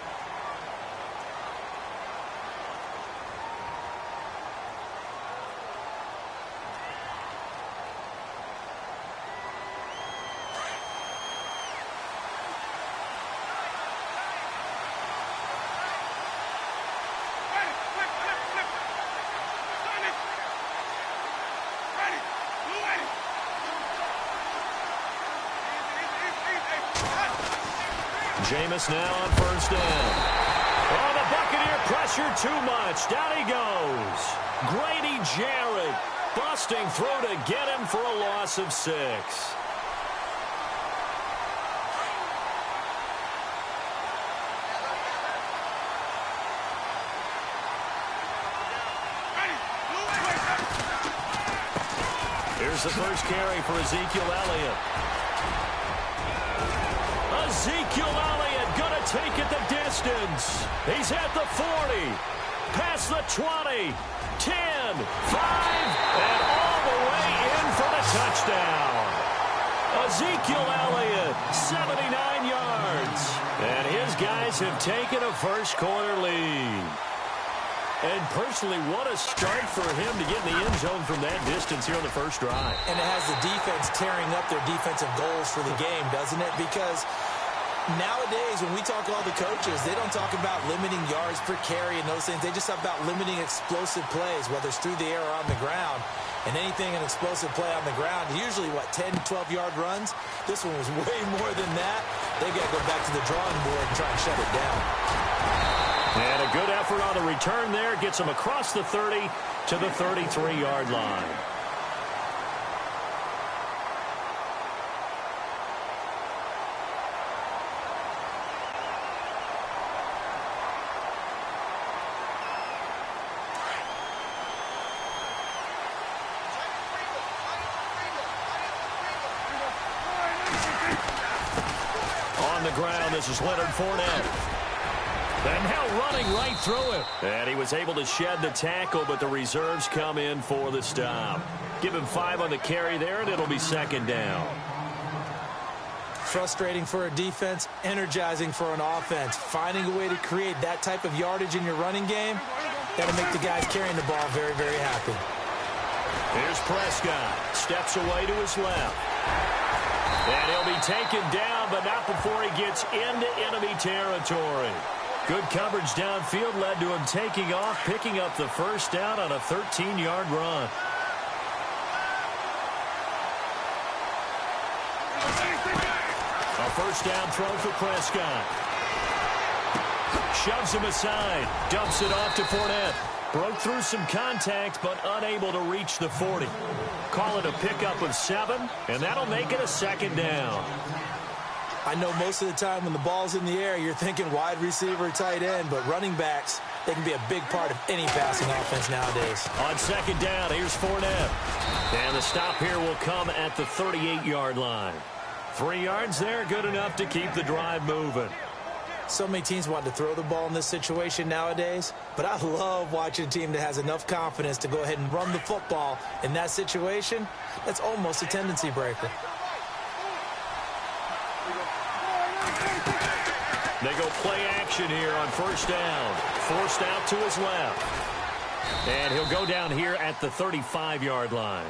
Jameis now on first down. Oh, the Buccaneer pressure too much. Down he goes. Grady Jarrett busting through to get him for a loss of 6. Here's the first carry for Ezekiel Elliott. Ezekiel Elliott going to take it the distance. He's at the 40, past the 20, 10, 5, and all the way in for the touchdown. Ezekiel Elliott, 79 yards. And his guys have taken a first quarter lead. And personally, what a start for him to get in the end zone from that distance here on the first drive.
And it has the defense tearing up their defensive goals for the game, doesn't it? Because nowadays, when we talk to all the coaches, they don't talk about limiting yards per carry and those things. They just talk about limiting explosive plays, whether it's through the air or on the ground. And anything an explosive play on the ground, usually, 10, 12-yard runs? This one was way more than that. They got to go back to the drawing board and try and shut it down.
And a good effort on the return there. Gets him across the 30 to the 33-yard line. the ground. This is Leonard Fournette. And now running right through it. And he was able to shed the tackle, but the reserves come in for the stop. Give him 5 on the carry there, and it'll be second down.
Frustrating for a defense, energizing for an offense. Finding a way to create that type of yardage in your running game, that'll make the guys carrying the ball very, very happy.
Here's Prescott. Steps away to his left. And he'll be taken down, but not before he gets into enemy territory. Good coverage downfield led to him taking off, picking up the first down on a 13-yard run. A first down throw for Prescott. Shoves him aside. Dumps it off to Fournette. Broke through some contact, but unable to reach the 40. Call it a pickup of 7, and that'll make it a second down.
I know most of the time when the ball's in the air, you're thinking wide receiver, tight end, but running backs, they can be a big part of any passing offense nowadays.
On second down, here's Fournette. And the stop here will come at the 38-yard line. 3 yards there, good enough to keep the drive moving.
So many teams want to throw the ball in this situation nowadays, but I love watching a team that has enough confidence to go ahead and run the football in that situation. That's almost a tendency breaker.
They go play action here on first down. Forced out to his left. And he'll go down here at the 35-yard line.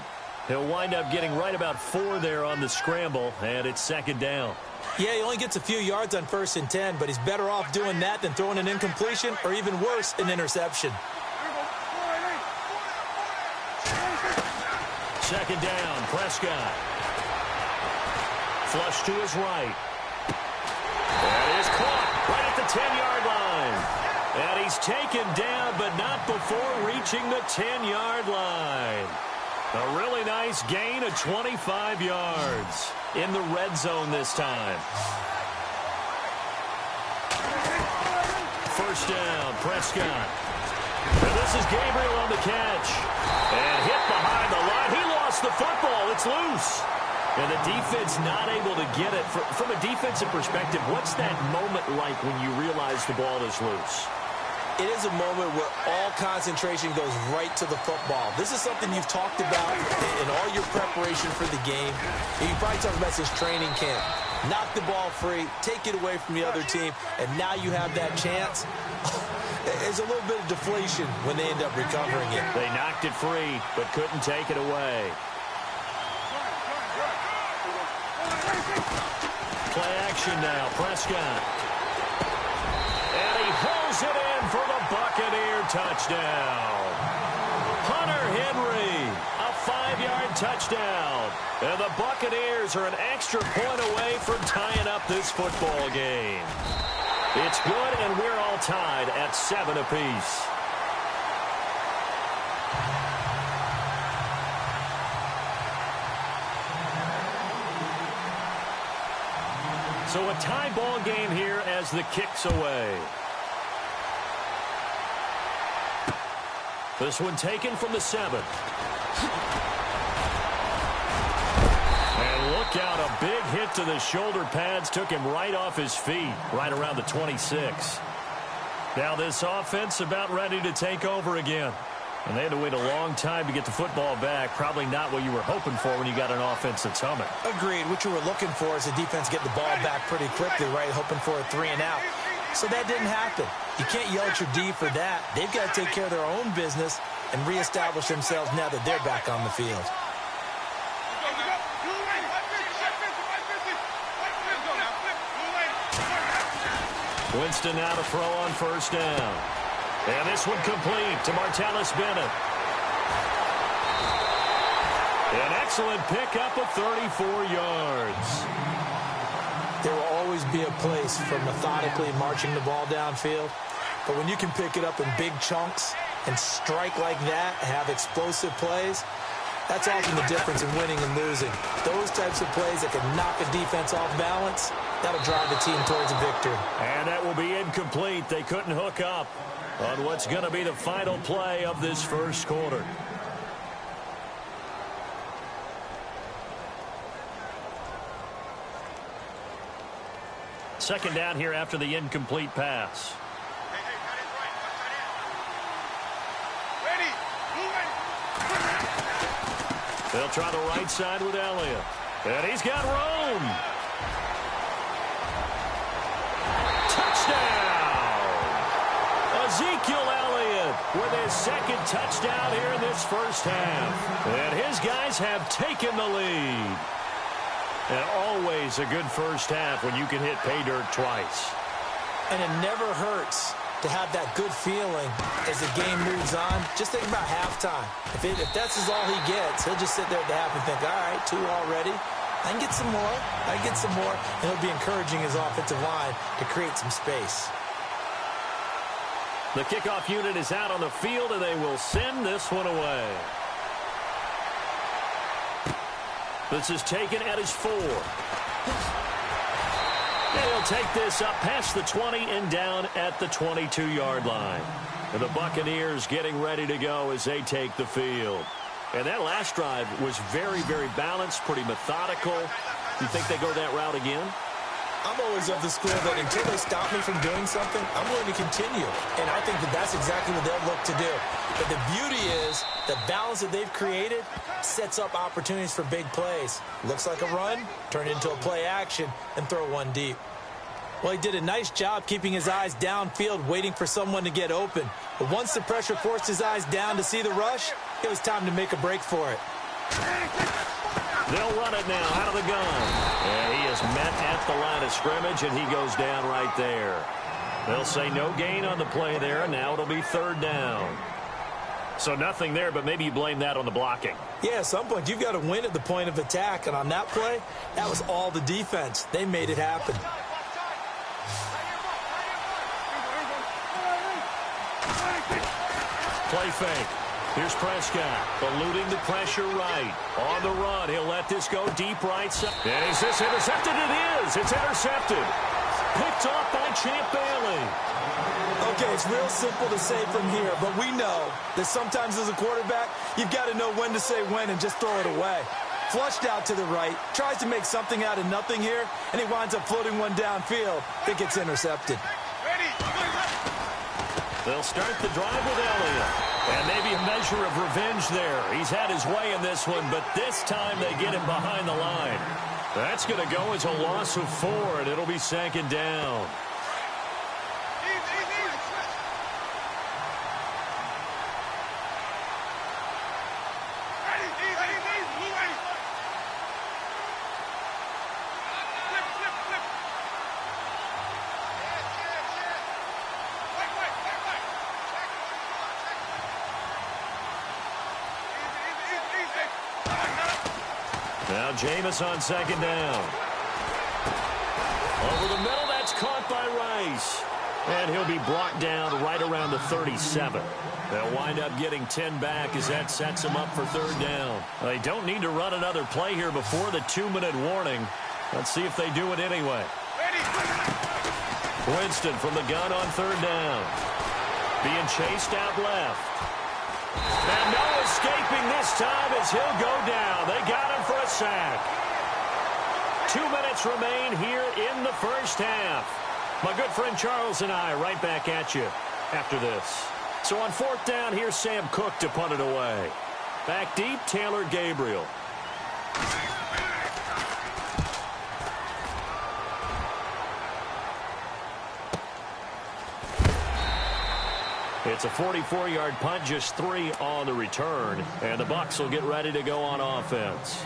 He'll wind up getting right about 4 there on the scramble, and it's second down.
Yeah, he only gets a few yards on 1st and 10, but he's better off doing that than throwing an incompletion or even worse, an interception.
Second down, Prescott. Flush to his right. That is caught right at the 10-yard line. And he's taken down, but not before reaching the 10-yard line. A really nice gain of 25 yards in the red zone this time. First down, Prescott. And this is Gabriel on the catch. And hit behind the line. He lost the football. It's loose. And the defense not able to get it. From a defensive perspective, what's that moment like when you realize the ball is loose?
It is a moment where all concentration goes right to the football. This is something you've talked about in all your preparation for the game. And you probably talked about since training camp. Knock the ball free, take it away from the other team, and now you have that chance. There's a little bit of deflation when they end up recovering it.
They knocked it free, but couldn't take it away. Play action now, Prescott. And he hauls it in for the Buccaneer touchdown. Hunter Henry, a 5-yard touchdown. And the Buccaneers are an extra point away from tying up this football game. It's good, and we're all tied at 7 apiece. So a tie ball game here as the kick's away. This one taken from the 7. And look out, a big hit to the shoulder pads took him right off his feet, right around the 26. Now this offense about ready to take over again. And they had to wait a long time to get the football back. Probably not what you were hoping for when you got an offense that's humming.
Agreed. What you were looking for is the defense get the ball back pretty quickly, right? Hoping for a 3 and out. So that didn't happen. You can't yell at your D for that. They've got to take care of their own business and reestablish themselves now that they're back on the field.
Winston now to throw on first down. And this one complete to Martellus Bennett. An excellent pickup of 34 yards.
There will always be a place for methodically marching the ball downfield. But when you can pick it up in big chunks and strike like that, have explosive plays, that's often the difference in winning and losing. Those types of plays that can knock a defense off balance, that'll drive the team towards a victory.
And that will be incomplete. They couldn't hook up on what's going to be the final play of this first quarter. Second down here after the incomplete pass. They'll try the right side with Elliott. And he's got room. Touchdown! Ezekiel Elliott with his second touchdown here in this first half. And his guys have taken the lead. And always a good first half when you can hit pay dirt twice.
And it never hurts to have that good feeling as the game moves on. Just think about halftime. If that's all he gets, he'll just sit there at the half and think, all right, 2 already. I can get some more. I can get some more. And he'll be encouraging his offensive line to create some space.
The kickoff unit is out on the field, and they will send this one away. This is taken at his 4. And he'll take this up past the 20 and down at the 22-yard line. And the Buccaneers getting ready to go as they take the field. And that last drive was very, very balanced, pretty methodical. You think they go that route again?
I'm always of the school that until they stop me from doing something, I'm willing to continue. And I think that that's exactly what they'll look to do. But the beauty is the balance that they've created sets up opportunities for big plays. Looks like a run, turn it into a play action, and throw one deep. Well, he did a nice job keeping his eyes downfield, waiting for someone to get open. But once the pressure forced his eyes down to see the rush, it was time to make a break for it.
They'll run it now out of the gun. And he is met at the line of scrimmage, and he goes down right there. They'll say no gain on the play there, and now it'll be third down. So nothing there, but maybe you blame that on the blocking.
Yeah, at some point, you've got to win at the point of attack. And on that play, that was all the defense. They made it happen.
Play fake. Here's Prescott, eluding the pressure right. On the run, he'll let this go deep right side. And is this intercepted? It is. It's intercepted. Picked off by Champ Bailey.
Okay, it's real simple to say from here, but we know that sometimes as a quarterback, you've got to know when to say when and just throw it away. Flushed out to the right, tries to make something out of nothing here, and he winds up floating one downfield that gets intercepted.
They'll start the drive with Elliott. And maybe a measure of revenge there. He's had his way in this one, but this time they get him behind the line. That's going to go as a loss of 4, and it'll be second down. Now Jameis on second down. Over the middle, that's caught by Rice. And he'll be brought down right around the 37. They'll wind up getting 10 back as that sets them up for third down. They don't need to run another play here before the 2-minute warning. Let's see if they do it anyway. Winston from the gun on third down. Being chased out left. And no escaping this time as he'll go down. They got him for a sack. 2 minutes remain here in the first half. My good friend Charles and I right back at you after this. So on fourth down, here's Sam Cook to punt it away. Back deep, Taylor Gabriel. It's a 44-yard punt, just 3 on the return. And the Bucs will get ready to go on offense.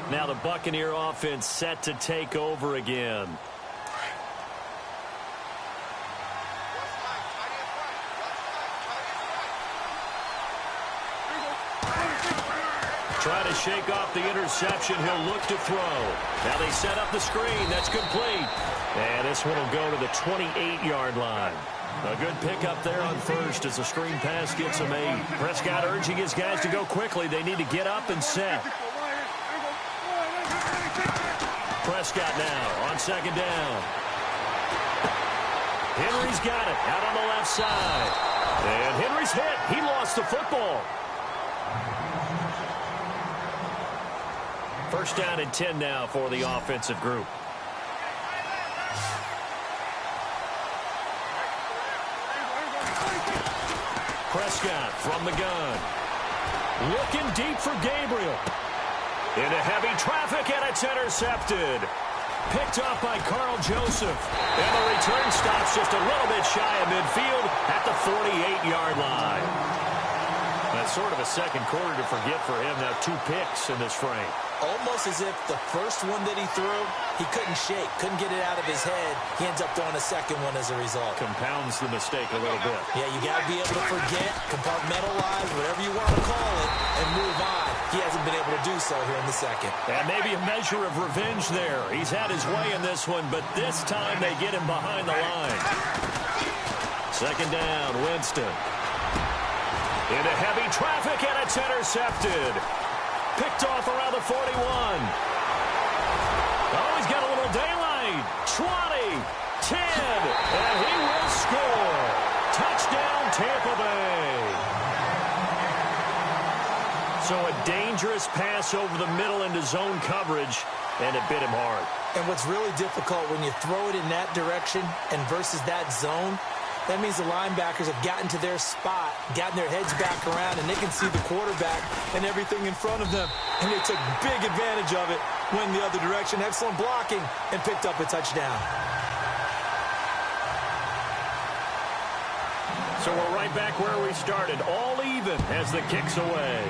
Now the Buccaneer offense set to take over again. Try to shake off the interception. He'll look to throw. Now they set up the screen. That's complete. And this one will go to the 28-yard line. A good pickup there on first as the screen pass gets him 8. Prescott urging his guys to go quickly. They need to get up and set. Prescott now on second down. Henry's got it out on the left side. And Henry's hit. He lost the football. First down and 10 now for the offensive group. Prescott from the gun. Looking deep for Gabriel. Into heavy traffic, and it's intercepted. Picked off by Carl Joseph. And the return stops just a little bit shy of midfield at the 48-yard line. That's sort of a second quarter to forget for him. Now 2 picks in this frame.
Almost as if the first one that he threw, he couldn't shake, couldn't get it out of his head. He ends up throwing a second one as a result.
Compounds the mistake a little bit.
Yeah, you got to be able to forget, compartmentalize, whatever you want to call it, and move on. He hasn't been able to do so here in the second.
And maybe a measure of revenge there. He's had his way in this one, but this time they get him behind the line. Second down, Winston. Into heavy traffic, and it's intercepted. Picked off around the 41. Oh, he's got a little daylight. 20, 10, and he will score. Touchdown, Tampa Bay. So a dangerous pass over the middle into zone coverage, and it bit him hard.
And what's really difficult when you throw it in that direction and versus that zone, that means the linebackers have gotten to their spot, gotten their heads back around, and they can see the quarterback and everything in front of them. And they took big advantage of it, went the other direction, excellent blocking, and picked up a touchdown.
So we're right back where we started, all even as the kick's away.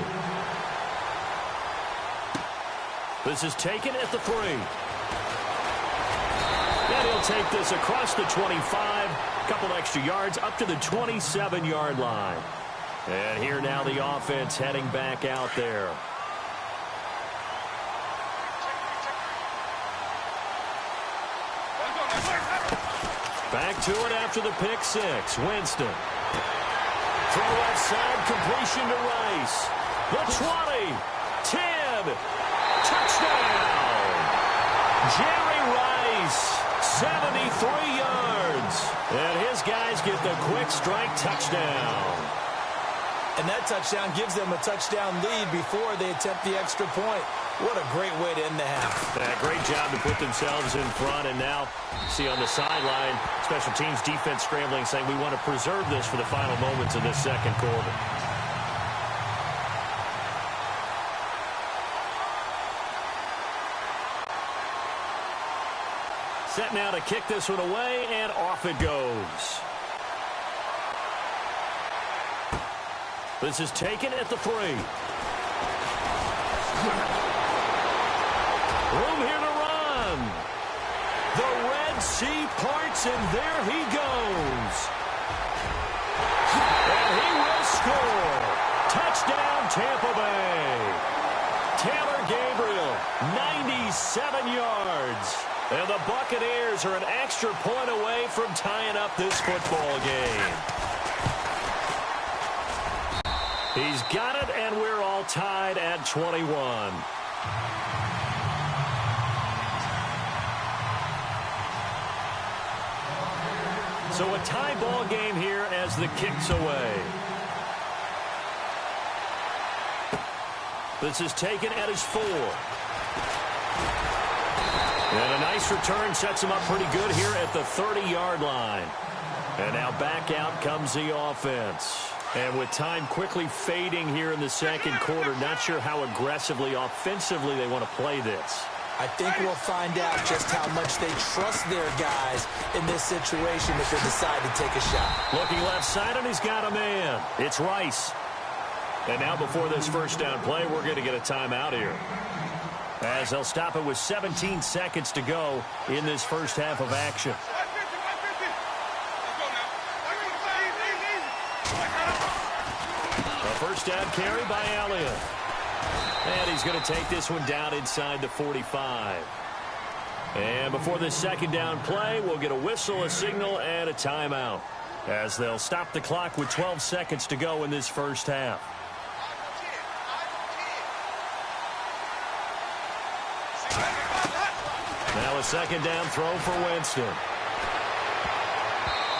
This is taken at the 3. And he'll take this across the 25, a couple extra yards up to the 27-yard line. And here now the offense heading back out there. Back to it after the pick 6. Winston. Throw left side, completion to Rice. The 20, 10, touchdown. Jerry Rice. 73 yards. And his guys get the quick strike touchdown.
And that touchdown gives them a touchdown lead before they attempt the extra point. What a great way to end the half.
Yeah, great job to put themselves in front. And now, see on the sideline, special teams defense scrambling, saying we want to preserve this for the final moments of this second quarter. Set now to kick this one away, and off it goes. This is taken at the 3. Room here to run. The Red Sea parts, and there he goes. And he will score. Touchdown, Tampa Bay. Taylor Gabriel, 97 yards. And the Buccaneers are an extra point away from tying up this football game. He's got it, and we're all tied at 21. So a tie ball game here as the kick's away. This is taken at his 4. And a nice return sets him up pretty good here at the 30-yard line. And now back out comes the offense. And with time quickly fading here in the second quarter, not sure how aggressively, offensively they want to play this.
I think we'll find out just how much they trust their guys in this situation if they decide to take a shot.
Looking left side, and he's got a man. It's Rice. And now before this first down play, we're going to get a timeout here, as they'll stop it with 17 seconds to go in this first half of action. A first down carry by Elliott. And he's going to take this one down inside the 45. And before this second down play, we'll get a whistle, a signal, and a timeout, as they'll stop the clock with 12 seconds to go in this first half. Now a second down throw for Winston.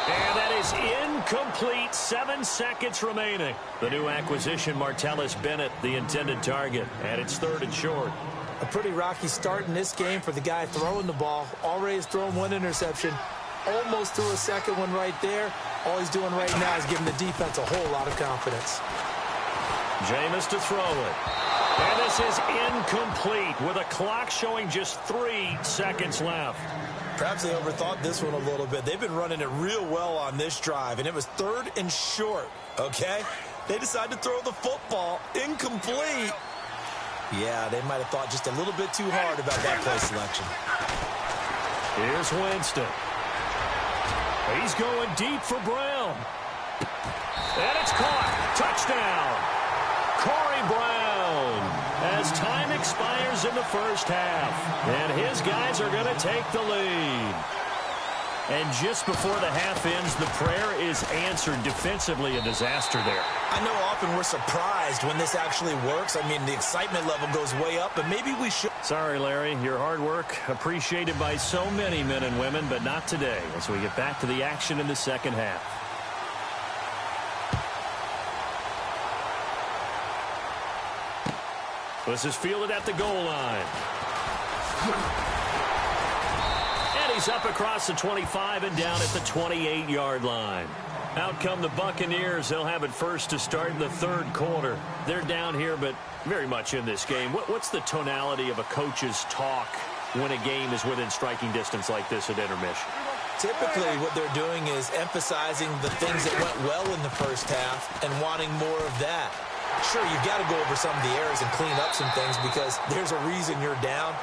And that is incomplete. 7 seconds remaining. The new acquisition, Martellus Bennett, the intended target. And it's 3rd and short.
A pretty rocky start in this game for the guy throwing the ball. Already has thrown 1 interception. almost threw a second one right there. All he's doing right now is giving the defense a whole lot of confidence.
Jameis to throw it. And this is incomplete with a clock showing just 3 seconds left.
Perhaps they overthought this one a little bit. They've been running it real well on this drive, and it was 3rd and short, okay? They decided to throw the football incomplete. Yeah, they might have thought just a little bit too hard about that play selection.
Here's Winston. He's going deep for Brown. And it's caught. Touchdown. Corey Brown. As time expires in the first half. And his guys are going to take the lead. And just before the half ends, the prayer is answered. Defensively, a disaster there.
I know often we're surprised when this actually works. I mean, the excitement level goes way up, but maybe we should.
Sorry, Larry. Your hard work appreciated by so many men and women, but not today as we get back to the action in the second half. This is fielded at the goal line. And he's up across the 25 and down at the 28-yard line. Out come the Buccaneers. They'll have it first to start the third quarter. They're down here, but very much in this game. What's the tonality of a coach's talk when a game is within striking distance like this at intermission?
Typically, what they're doing is emphasizing the things that went well in the first half and wanting more of that. Sure, you've got to go over some of the errors and clean up some things because there's a reason you're down.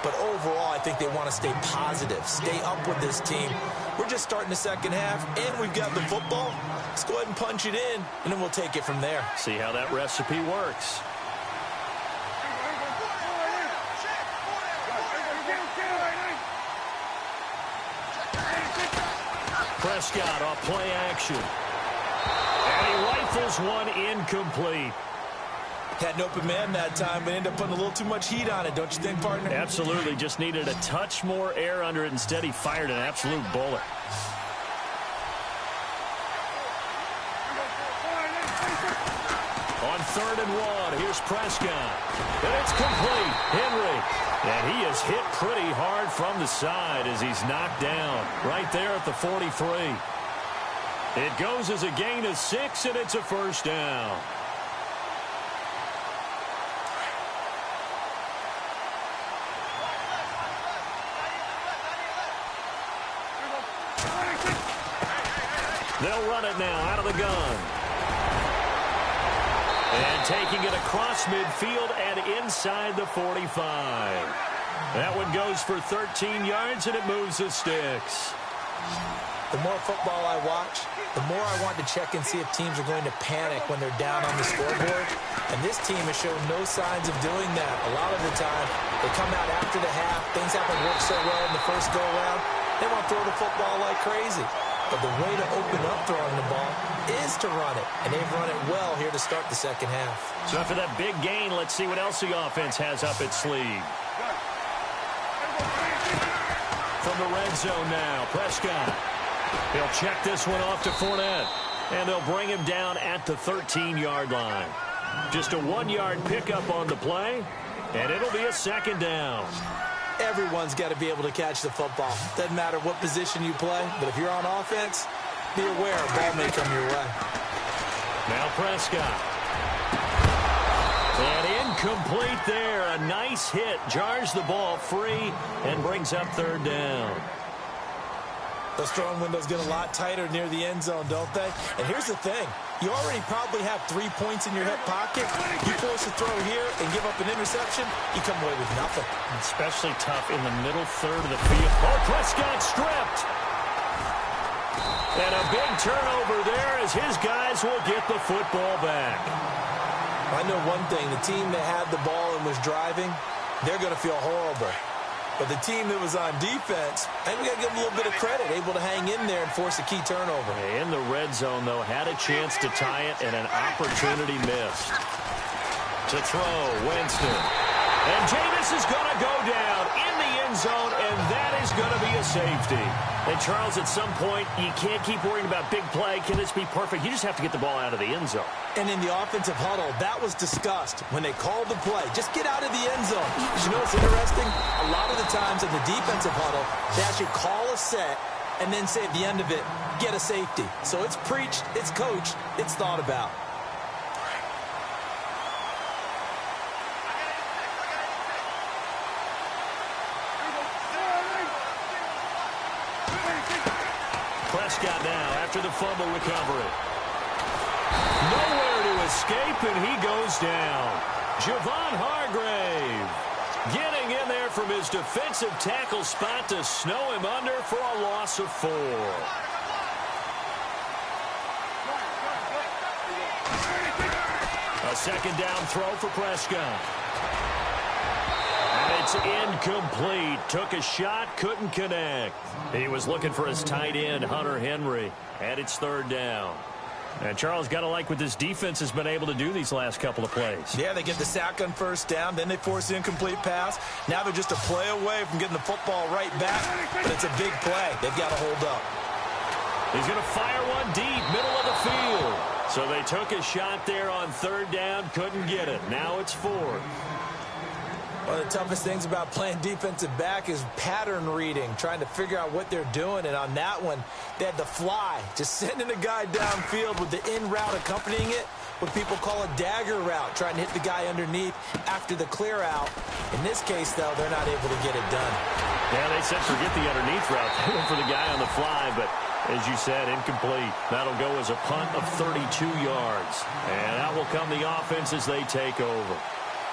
But overall, I think they want to stay positive, stay up with this team. We're just starting the second half, and we've got the football. Let's go ahead and punch it in, and then we'll take it from there.
See how that recipe works. Prescott off play action. And he rifles one incomplete.
Had an open man that time, but ended up putting a little too much heat on it, don't you think, partner?
Absolutely. Just needed a touch more air under it. Instead, he fired an absolute bullet. On 3rd and 1, here's Prescott. And it's complete. Henry. And he is hit pretty hard from the side as he's knocked down right there at the 43. It goes as a gain of 6, and it's a first down. They'll run it now out of the gun. And taking it across midfield and inside the 45. That one goes for 13 yards, and it moves the sticks.
The more football I watch, the more I want to check and see if teams are going to panic when they're down on the scoreboard. And this team has shown no signs of doing that. A lot of the time, they come out after the half. Things haven't worked so well in the first go-around. They want to throw the football like crazy. But the way to open up throwing the ball is to run it. And they've run it well here to start the second half.
So after that big gain, let's see what else the offense has up its sleeve. From the red zone now, Prescott. He'll check this one off to Fournette. And they'll bring him down at the 13-yard line. Just a 1-yard pickup on the play. And it'll be a second down.
Everyone's got to be able to catch the football. Doesn't matter what position you play, but if you're on offense, be aware a ball may come your way.
Now Prescott. And incomplete there. A nice hit. Jars the ball free and brings up 3rd down.
Those throwing windows get a lot tighter near the end zone, don't they? And here's the thing. You already probably have 3 points in your hip pocket. You force a throw here and give up an interception, you come away with nothing.
Especially tough in the middle third of the field. Oh, Prescott stripped. And a big turnover there as his guys will get the football back.
I know one thing. The team that had the ball and was driving, they're going to feel horrible. But the team that was on defense, I think we got to give them a little bit of credit, able to hang in there and force a key turnover.
In the red zone, though, had a chance to tie it and an opportunity missed. To throw, Winston. And Jameis is going to go down in the end zone, and that is going to be a safety. And, Charles, at some point, you can't keep worrying about big play. Can this be perfect? You just have to get the ball out of the end zone.
And in the offensive huddle, that was discussed when they called the play. Just get out of the end zone. You know what's interesting? A lot of the times in the defensive huddle, they actually call a set, and then say at the end of it, get a safety. So it's preached, it's coached, it's thought about.
Prescott now after the fumble recovery. Nowhere to escape, and he goes down. Javon Hargrave getting in there from his defensive tackle spot to snow him under for a loss of 4. A second down throw for Prescott. And it's incomplete. Took a shot, couldn't connect. He was looking for his tight end, Hunter Henry, and it's 3rd down. And Charles, got to like what this defense has been able to do these last couple of plays.
Yeah, they get the sack on 1st down, then they force the incomplete pass. Now they're just a play away from getting the football right back, but it's a big play. They've got to hold up.
He's going to fire one deep, middle of the field. So they took a shot there on 3rd down, couldn't get it. Now it's 4th.
One of the toughest things about playing defensive back is pattern reading, trying to figure out what they're doing. And on that one, they had the fly, just sending a guy downfield with the in route accompanying it, what people call a dagger route, trying to hit the guy underneath after the clear out. In this case, though, they're not able to get it done.
Yeah, they said forget the underneath route. They went for the guy on the fly, but as you said, incomplete. That'll go as a punt of 32 yards. And out will come the offense as they take over.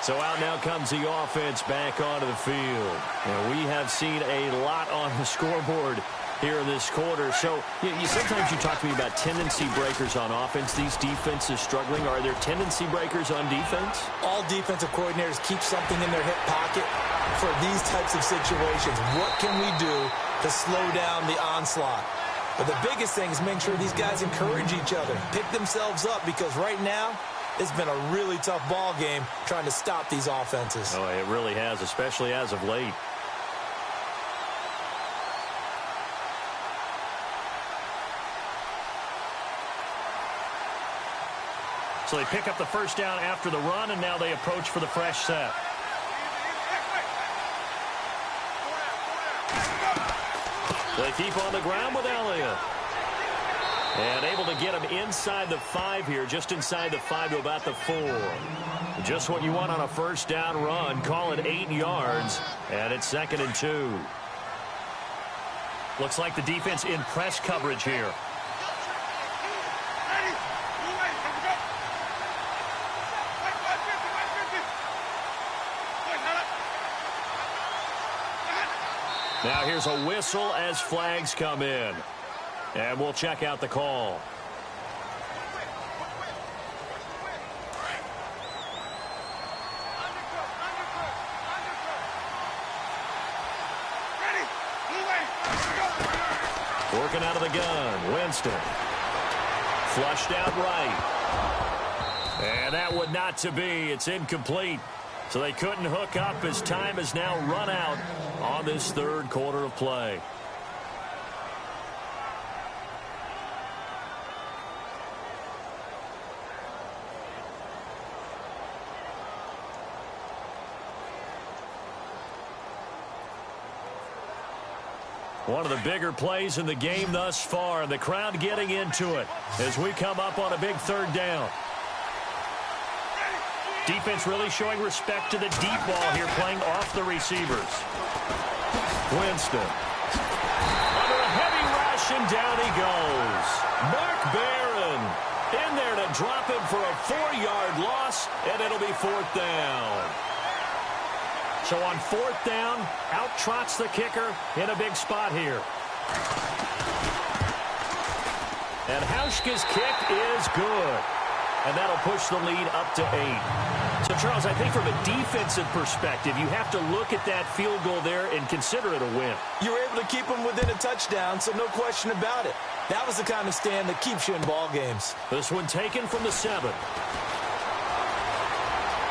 So out now comes the offense back onto the field. And we have seen a lot on the scoreboard here in this quarter. So sometimes you talk to me about tendency breakers on offense. These defenses struggling. Are there tendency breakers on defense?
All defensive coordinators keep something in their hip pocket for these types of situations. What can we do to slow down the onslaught? But the biggest thing is make sure these guys encourage each other, pick themselves up, because right now it's been a really tough ball game trying to stop these offenses.
Oh, it really has, especially as of late. So they pick up the 1st down after the run, and now they approach for the fresh set. They keep on the ground with Elliott. And able to get him inside the 5 here, just inside the 5 to about the 4. Just what you want on a 1st down run. Call it 8 yards, and it's 2nd and 2. Looks like the defense in press coverage here. Now here's a whistle as flags come in. And we'll check out the call. Working out of the gun, Winston. Flushed out right. And that would not to be. It's incomplete. So they couldn't hook up as time has now run out on this 3rd quarter of play. One of the bigger plays in the game thus far, and the crowd getting into it as we come up on a big 3rd down. Defense really showing respect to the deep ball here, playing off the receivers. Winston. Under a heavy rush, and down he goes. Mark Barron in there to drop him for a 4-yard loss, and it'll be 4th down. So on 4th down, out trots the kicker in a big spot here. And Hauschka's kick is good. And that'll push the lead up to 8. So, Charles, I think from a defensive perspective, you have to look at that field goal there and consider it a win.
You were able to keep them within a touchdown, so no question about it. That was the kind of stand that keeps you in ball games.
This one taken from the 7.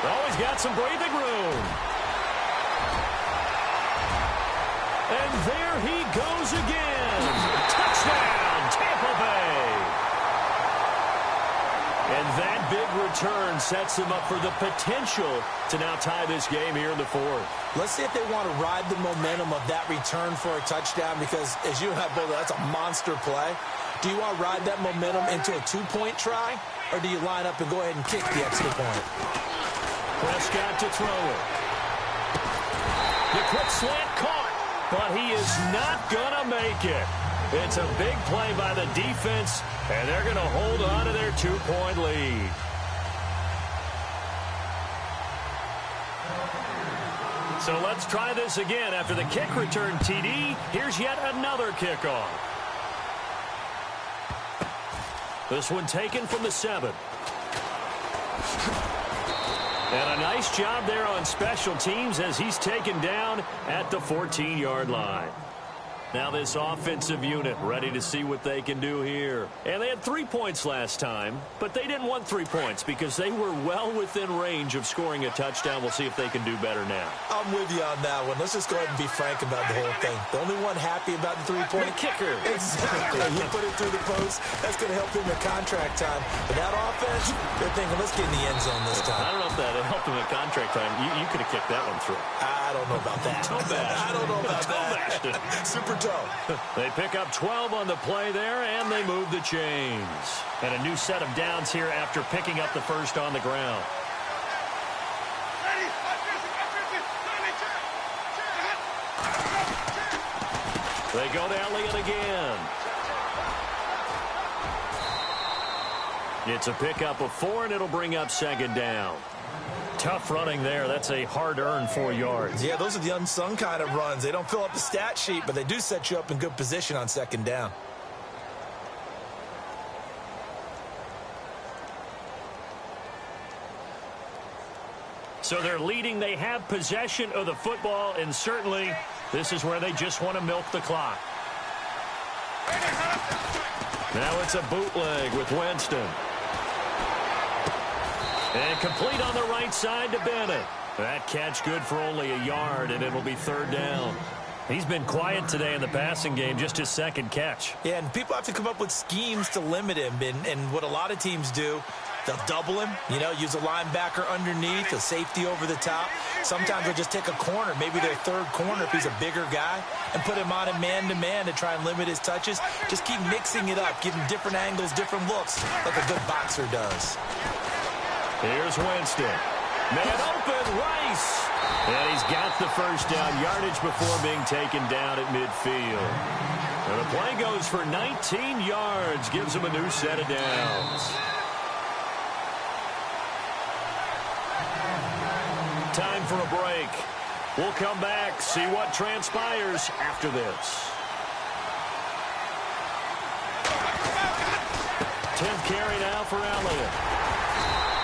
Always got some breathing room. And there he goes again. Touchdown, Tampa Bay. And that big return sets them up for the potential to now tie this game here in the fourth.
Let's see if they want to ride the momentum of that return for a touchdown, because as you and I both know, that's a monster play. Do you want to ride that momentum into a two-point try, or do you line up and go ahead and kick the extra point?
Prescott to throw it. The quick slant caught, but he is not going to make it. It's a big play by the defense, and they're going to hold on to their two-point lead. So let's try this again. After the kick return TD, here's yet another kickoff. This one taken from the 7. And a nice job there on special teams as he's taken down at the 14-yard line. Now this offensive unit ready to see what they can do here. And they had 3 points last time, but they didn't want 3 points because they were well within range of scoring a touchdown. We'll see if they can do better now.
I'm with you on that one. Let's just go ahead and be frank about the whole thing. The only one happy about the 3-point
kicker.
Exactly. He put it through the post. That's going to help him at contract time. But that offense, they're thinking, let's get in the end zone this time.
I don't know if that helped him at contract time. You could have kicked that one through.
I don't know about that. I don't know about that. Super toe.
They pick up 12 on the play there, and they move the chains. And a new set of downs here after picking up the first on the ground. They go to Elliott again. It's a pickup of 4, and it'll bring up second down. Tough running there. That's a hard-earned 4 yards.
Yeah, those are the unsung kind of runs. They don't fill up the stat sheet, but they do set you up in good position on second down.
So they're leading. They have possession of the football, and certainly this is where they just want to milk the clock. Now it's a bootleg with Winston. And complete on the right side to Bennett. That catch good for only a yard, and it'll be third down. He's been quiet today in the passing game, just his second catch.
Yeah, and people have to come up with schemes to limit him. And what a lot of teams do, they'll double him, use a linebacker underneath, a safety over the top. Sometimes they'll just take a corner, maybe their third corner if he's a bigger guy, and put him on a man-to-man to try and limit his touches. Just keep mixing it up, give him different angles, different looks, like a good boxer does.
Here's Winston. Man open, Rice. And he's got the first down yardage before being taken down at midfield. And the play goes for 19 yards, gives him a new set of downs. Time for a break. We'll come back, see what transpires after this. 10th carry now for Elliott.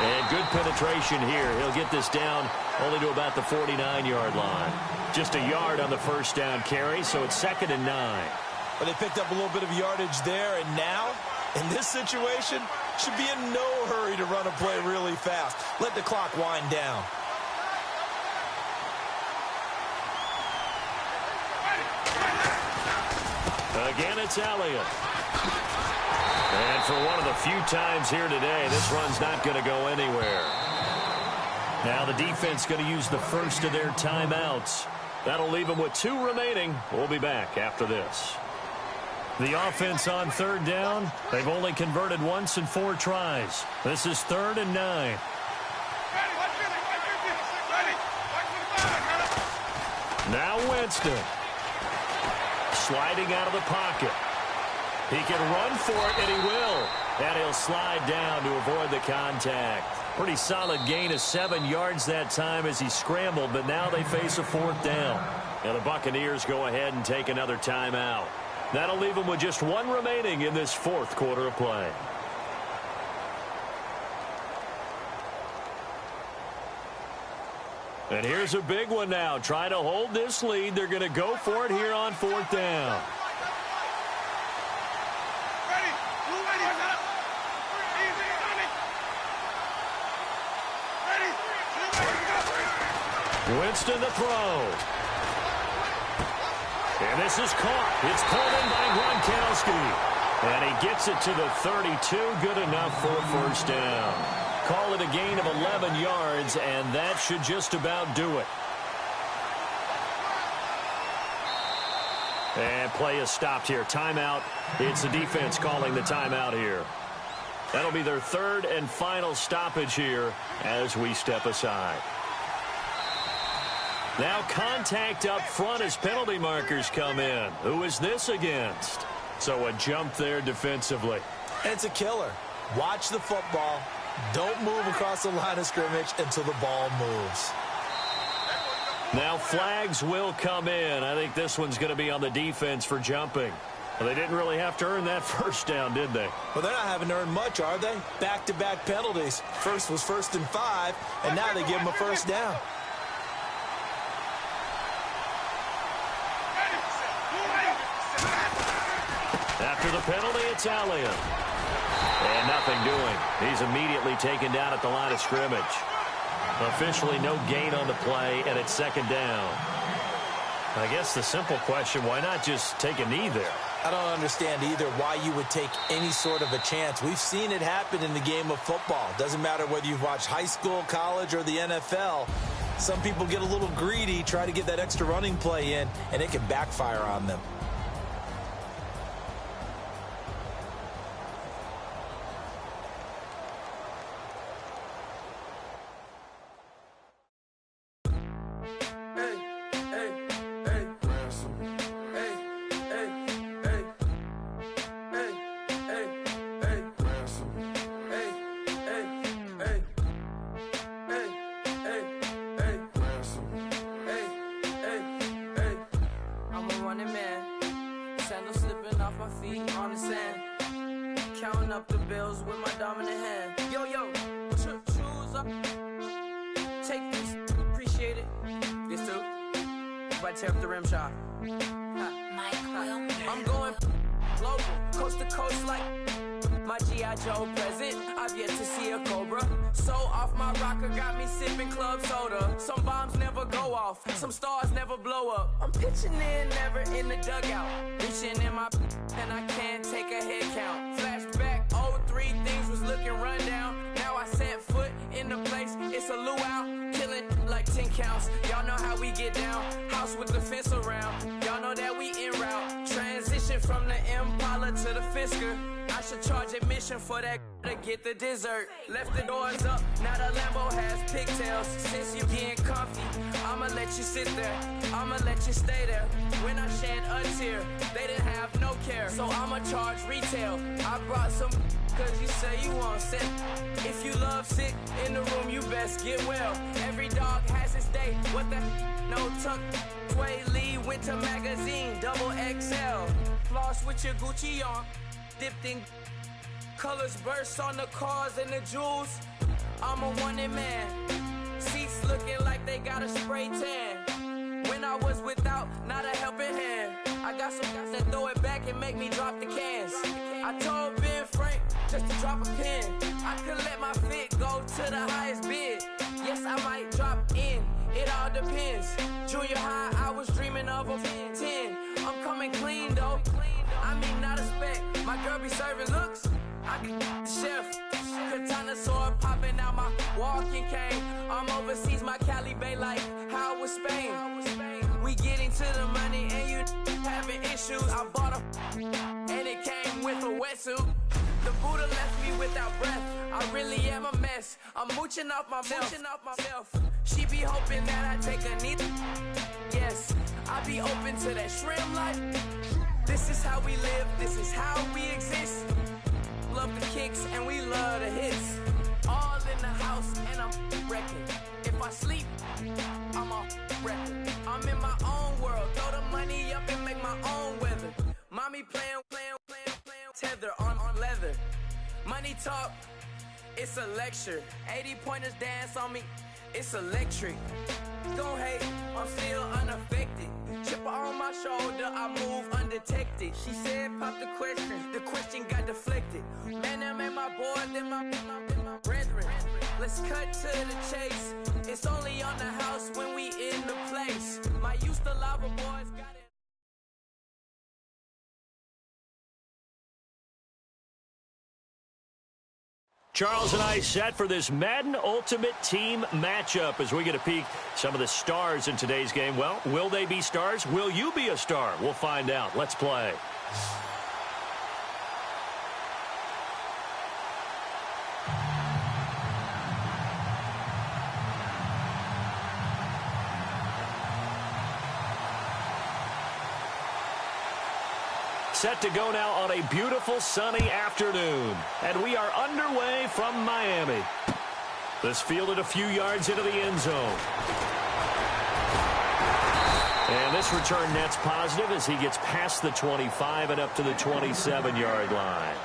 And good penetration here. He'll get this down only to about the 49-yard line. Just a yard on the first down carry, so it's 2nd and 9.
But they picked up a little bit of yardage there, and now, in this situation, should be in no hurry to run a play really fast. Let the clock wind down.
Again, it's Elliott. And for one of the few times here today, this run's not going to go anywhere. Now the defense going to use the first of their timeouts. That'll leave them with 2 remaining. We'll be back after this. The offense on third down, they've only converted once in 4 tries. This is 3rd and 9. Now Winston. Sliding out of the pocket. He can run for it, and he will. And he'll slide down to avoid the contact. Pretty solid gain of 7 yards that time as he scrambled, but now they face a 4th down. And the Buccaneers go ahead and take another timeout. That'll leave them with just 1 remaining in this 4th quarter of play. And here's a big one now. Trying to hold this lead. They're going to go for it here on 4th down. Winston the throw. And this is caught. It's pulled in by Gronkowski. And he gets it to the 32. Good enough for a first down. Call it a gain of 11 yards, and that should just about do it. And play is stopped here. Timeout. It's the defense calling the timeout here. That'll be their third and final stoppage here as we step aside. Now contact up front as penalty markers come in. Who is this against? So a jump there defensively.
It's a killer. Watch the football. Don't move across the line of scrimmage until the ball moves.
Now flags will come in. I think this one's going to be on the defense for jumping. Well, they didn't really have to earn that first down, did they?
Well, they're not having to earn much, are they? Back-to-back penalties. First was 1st and 5, and now they give them a first down.
After the penalty, it's Allen. And nothing doing. He's immediately taken down at the line of scrimmage. Officially no gain on the play, and it's second down. I guess the simple question, why not just take a knee there?
I don't understand either why you would take any sort of a chance. We've seen it happen in the game of football. Doesn't matter whether you've watched high school, college, or the NFL. Some people get a little greedy, try to get that extra running play in, and it can backfire on them.
Tear up the rim shot. I'm going global, coast to coast like my G.I. Joe present. I've yet to see a Cobra. So off my rocker, got me sipping club soda. Some bombs never go off, some stars never blow up. I'm pitching in, never in the dugout. Reaching in my and I can't take a head count. Flashback, 03, things was looking run down. Now I set foot in the place, it's a luau. Killing like 10 counts, y'all know how we get down. House with the fence around, y'all know that we en route. Transition from the Impala to the Fisker. I should charge admission for that to get the dessert. Left the doors up, now the Lambo has pigtails. Since you getting comfy, I'ma let you sit there, I'ma let you stay there. When I shed a tear, they didn't have no care, so I'ma charge retail. I brought some cause you say you want sit. If you love sick in the room, you best get well. Every dog has its day, what the no tuck. Sway Lee, Winter Magazine, double XL. Floss with your Gucci on, dipped in colors burst on the cars and the jewels. I'm a wanted man, seats looking like they got a spray tan. When I was without, not a helping hand. I got some guys that throw it back and make me drop the cans. I told Ben Frank just to drop a pin. I could let my fit go to the highest bid. Yes, I might drop in, it all depends. Junior high, I was dreaming of a 10. I'm coming clean though, I mean not a spec. My girl be serving looks, I can the chef. Katana sword popping out my walking cane. I'm overseas, my Cali Bay like how was Spain. We getting to the money and you having issues. I bought a and it came with a wetsuit. The Buddha left me without breath. I really am a mess. I'm mooching off myself. She be hoping that I take a knee. Yes, I be open to that shrimp life. This is how we live. This is how we exist. Love the kicks and we love the hits. All in the house and I'm wrecking. If I sleep, I'm a record. I'm in my own world. Throw the money up and make my own weather. Mommy playing tether on leather. Money talk, it's a lecture. 80-pointers dance on me, it's electric. Don't hate, I'm still unaffected. Chipper on my shoulder, I move undetected. She said pop the question got deflected. Man, that made my boy, then my brethren. Let's cut to the chase. It's only on the house when we in the place. My used to lava boys got it.
Charles and I set for this Madden Ultimate Team matchup as we get a peek some of the stars in today's game. Well, will they be stars? Will you be a star? We'll find out. Let's play. Set to go now on a beautiful sunny afternoon. And we are underway from Miami. This fielded a few yards into the end zone. And this return net's positive as he gets past the 25 and up to the 27-yard line.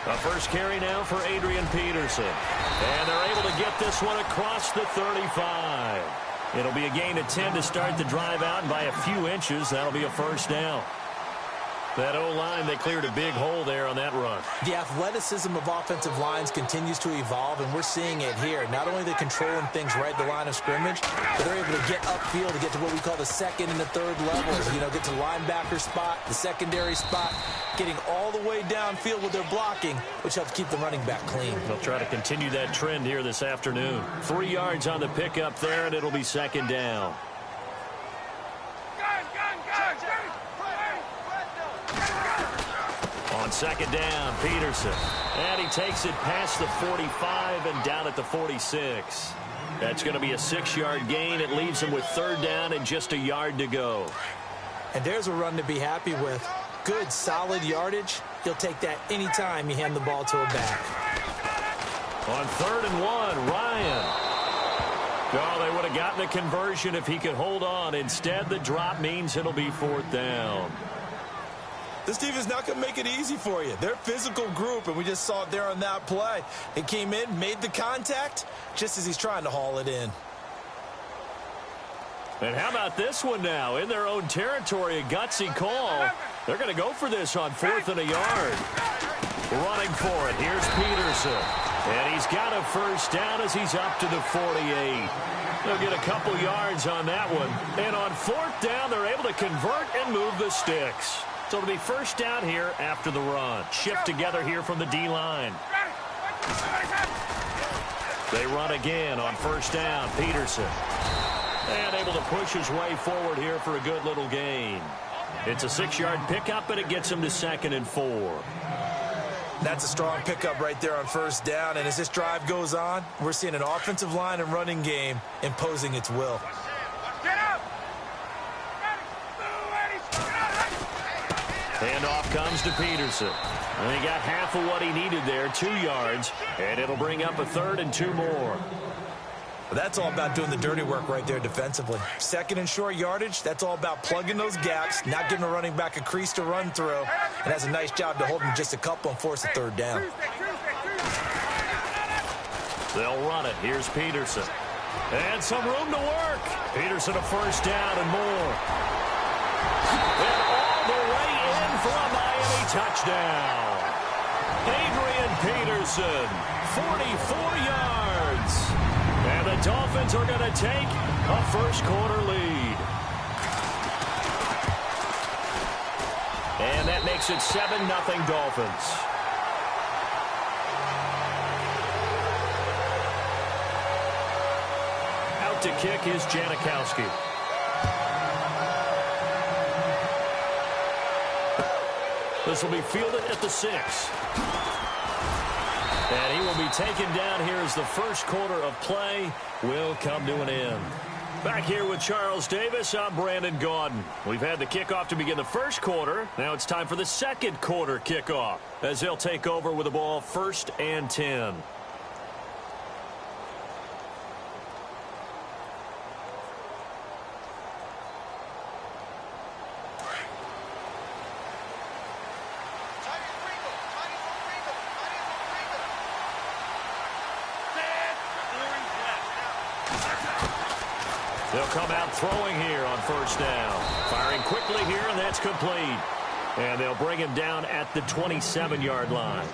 A first carry now for Adrian Peterson. And they're able to get this one across the 35. It'll be a gain of 10 to start the drive out, and by a few inches, that'll be a first down. That O-line, they cleared a big hole there on that run.
The athleticism of offensive lines continues to evolve, and we're seeing it here. Not only are they controlling things right at the line of scrimmage, but they're able to get upfield to get to what we call the second and the third levels. You know, get to the linebacker spot, the secondary spot, getting all the way downfield with their blocking, which helps keep the running back clean.
They'll try to continue that trend here this afternoon. 3 yards on the pickup there, and it'll be second down. On second down, Peterson. And he takes it past the 45 and down at the 46. That's going to be a 6-yard gain. It leaves him with third down and just a yard to go.
And there's a run to be happy with. Good, solid yardage. He'll take that anytime you hand the ball to a back.
On 3rd and 1, Ryan. Oh, they would have gotten the conversion if he could hold on. Instead, the drop means it'll be 4th down.
This team is not going to make it easy for you. They're a physical group, and we just saw it there on that play. He came in, made the contact, just as he's trying to haul it in.
And how about this one now? In their own territory, a gutsy call. They're going to go for this on 4th and a yard. Running for it. Here's Peterson. And he's got a first down as he's up to the 48. They'll get a couple yards on that one. And on 4th down, they're able to convert and move the sticks. So it'll be first down here after the run. Shift together here from the D-line. They run again on first down. Peterson. And able to push his way forward here for a good little gain. It's a 6-yard pickup, and it gets him to 2nd and 4.
That's a strong pickup right there on first down. And as this drive goes on, we're seeing an offensive line and running game imposing its will.
Handoff comes to Peterson. And he got half of what he needed there, 2 yards. And it'll bring up a 3rd and 2 more.
That's all about doing the dirty work right there defensively. 2nd and short yardage, that's all about plugging those gaps, not giving a running back a crease to run through, and has a nice job to hold him just a couple and force a 3rd down.
They'll run it. Here's Peterson. And some room to work. Peterson a first down and more. And all the way in for a Miami touchdown. Adrian Peterson, 44 yards. And the Dolphins are going to take a first-quarter lead. And that makes it 7-0 Dolphins. Out to kick is Janikowski. This will be fielded at the 6. And he will be taken down here as the first quarter of play will come to an end. Back here with Charles Davis, I'm Brandon Gaudin. We've had the kickoff to begin the first quarter. Now it's time for the second quarter kickoff as they'll take over with the ball 1st and 10. They'll come out throwing here on first down. Firing quickly here, and that's complete. And they'll bring him down at the 27-yard line.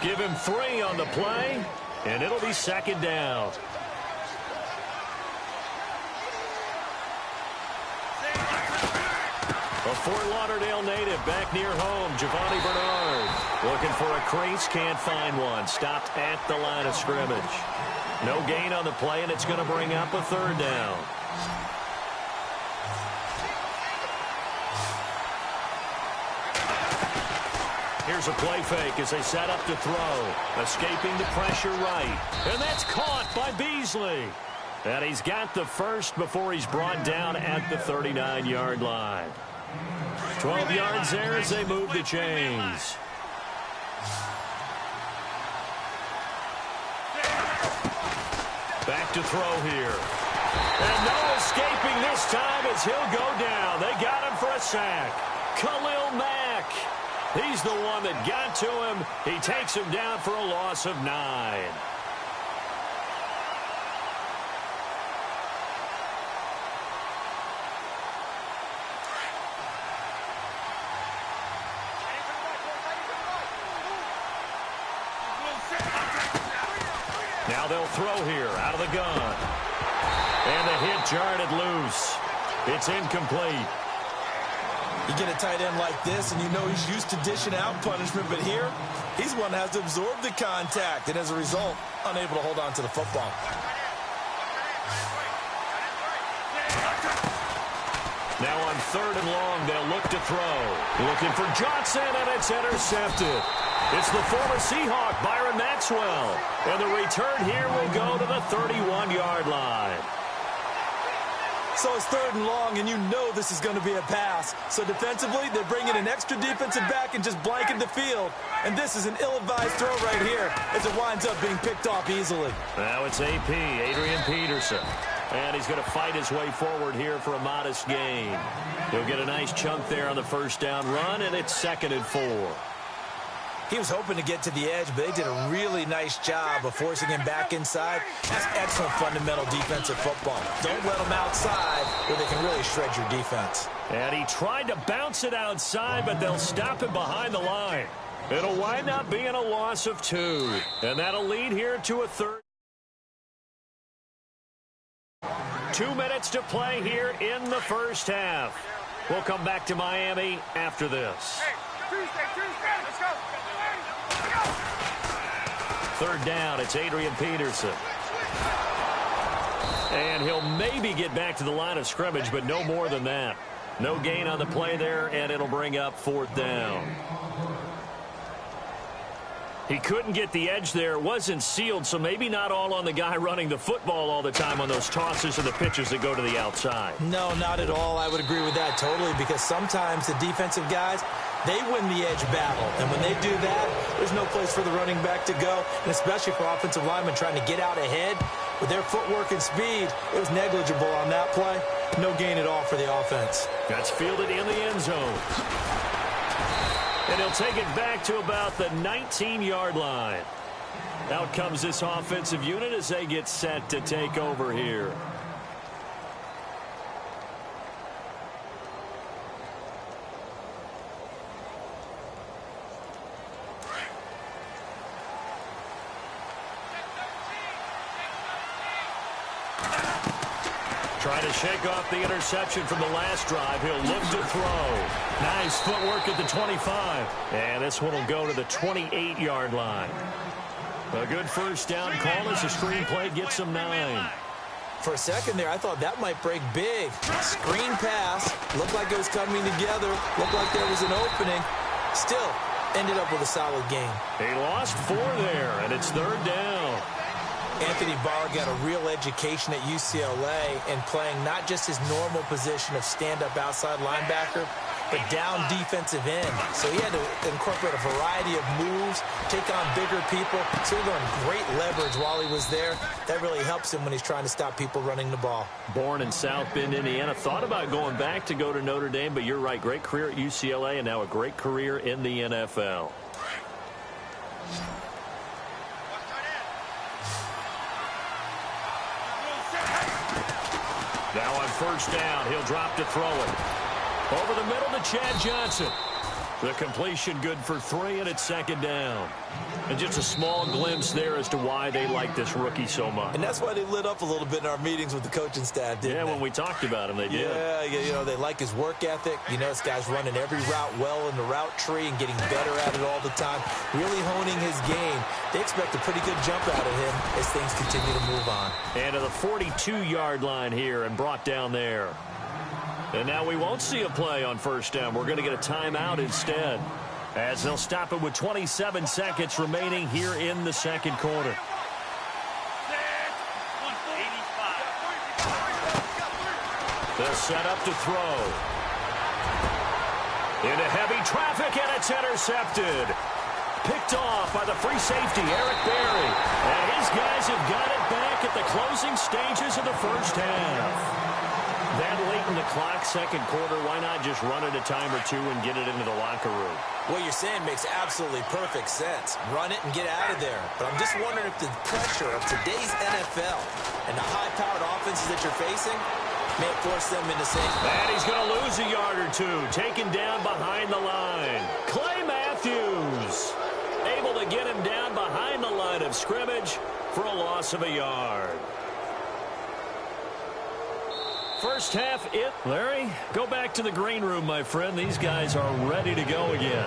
Give him 3 on the play, and it'll be second down. A Fort Lauderdale native back near home, Giovanni Bernard. Looking for a crease, can't find one. Stopped at the line of scrimmage. No gain on the play, and it's going to bring up a third down. Here's a play fake as they set up to throw. Escaping the pressure right. And that's caught by Beasley. And he's got the first before he's brought down at the 39-yard line. 12 yards there as they move the chains. Back to throw here. And no escaping this time as he'll go down. They got him for a sack. Khalil Mack. He's the one that got to him. He takes him down for a loss of 9. Now they'll throw here out of the gun. And the hit jarred it loose. It's incomplete.
You get a tight end like this, and you know he's used to dishing out punishment, but here, he's one that has to absorb the contact, and as a result, unable to hold on to the football.
Now on 3rd and long, they'll look to throw. Looking for Johnson, and it's intercepted. It's the former Seahawk, Byron Maxwell. And the return here will go to the 31-yard line.
So it's 3rd and long, and you know this is going to be a pass. So defensively, they're bringing an extra defensive back and just blanking the field. And this is an ill-advised throw right here as it winds up being picked off easily.
Now it's AP, Adrian Peterson. And he's going to fight his way forward here for a modest gain. He'll get a nice chunk there on the first down run, and it's 2nd and 4.
He was hoping to get to the edge, but they did a really nice job of forcing him back inside. That's excellent fundamental defensive football. Don't let them outside where they can really shred your defense.
And he tried to bounce it outside, but they'll stop him behind the line. It'll wind up being a loss of 2. And that'll lead here to a third. 2 minutes to play here in the first half. We'll come back to Miami after this.
Tuesday, let's go.
3rd down, it's Adrian Peterson. And he'll maybe get back to the line of scrimmage, but no more than that. No gain on the play there, and it'll bring up 4th down. He couldn't get the edge there. It wasn't sealed, so maybe not all on the guy running the football all the time on those tosses and the pitches that go to the outside.
No, not at all. I would agree with that totally, because sometimes the defensive guys, they win the edge battle. And when they do that, there's no place for the running back to go, and especially for offensive linemen trying to get out ahead. With their footwork and speed, it was negligible on that play. No gain at all for the offense.
That's fielded in the end zone. And he'll take it back to about the 19-yard line. Out comes this offensive unit as they get set to take over here. Trying to shake off the interception from the last drive. He'll look to throw. Nice footwork at the 25. And this one will go to the 28-yard line. A good first down call as the screen play gets him 9.
For a second there, I thought that might break big. Screen pass. Looked like it was coming together. Looked like there was an opening. Still, ended up with a solid gain.
He lost 4 there, and it's 3rd down.
Anthony Barr got a real education at UCLA in playing not just his normal position of stand-up outside linebacker, but down defensive end. So he had to incorporate a variety of moves, take on bigger people. So he learned great leverage while he was there. That really helps him when he's trying to stop people running the ball.
Born in South Bend, Indiana. Thought about going back to go to Notre Dame, but you're right. Great career at UCLA and now a great career in the NFL. Now on first down. He'll drop to throw it. Over the middle to Chad Johnson. The completion good for 3, and it's second down. And just a small glimpse there as to why they like this rookie so much.
And that's why they lit up a little bit in our meetings with the coaching staff, didn't they?
Yeah, when we talked about him, they did.
Yeah, you know, they like his work ethic. You know, this guy's running every route well in the route tree and getting better at it all the time, really honing his game. They expect a pretty good jump out of him as things continue to move on.
And to the 42-yard line here and brought down there. And now we won't see a play on first down. We're going to get a timeout instead, as they'll stop it with 27 seconds remaining here in the second quarter. They'll set up to throw. Into heavy traffic, and it's intercepted. Picked off by the free safety, Eric Berry. And his guys have got it back at the closing stages of the first half. That late in the clock, second quarter, why not just run it a time or two and get it into the locker room?
What you're saying makes absolutely perfect sense. Run it and get out of there. But I'm just wondering if the pressure of today's NFL and the high-powered offenses that you're facing may force them into saying,
and he's going to lose a yard or two, taken down behind the line. Clay Matthews able to get him down behind the line of scrimmage for a loss of a yard. First half, Larry, go back to the green room, my friend. These guys are ready to go again.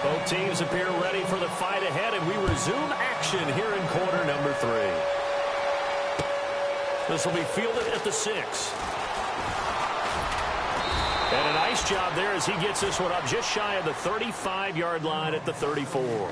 Both teams appear ready for the fight ahead, and we resume action here in quarter number 3. This will be fielded at the 6. And a nice job there as he gets this one up just shy of the 35-yard line at the 34.